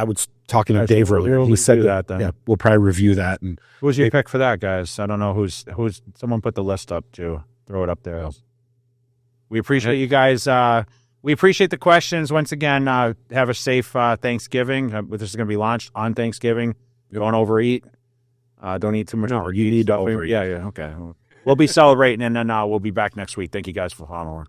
would talking to Dave earlier. He said that. Then. Yeah, we'll probably review that. And who's your pick for that, guys? I don't know who's. Someone put the list up to throw it up there. Yeah. We appreciate you guys. We appreciate the questions once again. Have a safe Thanksgiving. This is going to be launched on Thanksgiving. Don't overeat. Don't eat too much. No, you need to overeat. Yeah. Okay. We'll be celebrating, and then we'll be back next week. Thank you guys for following.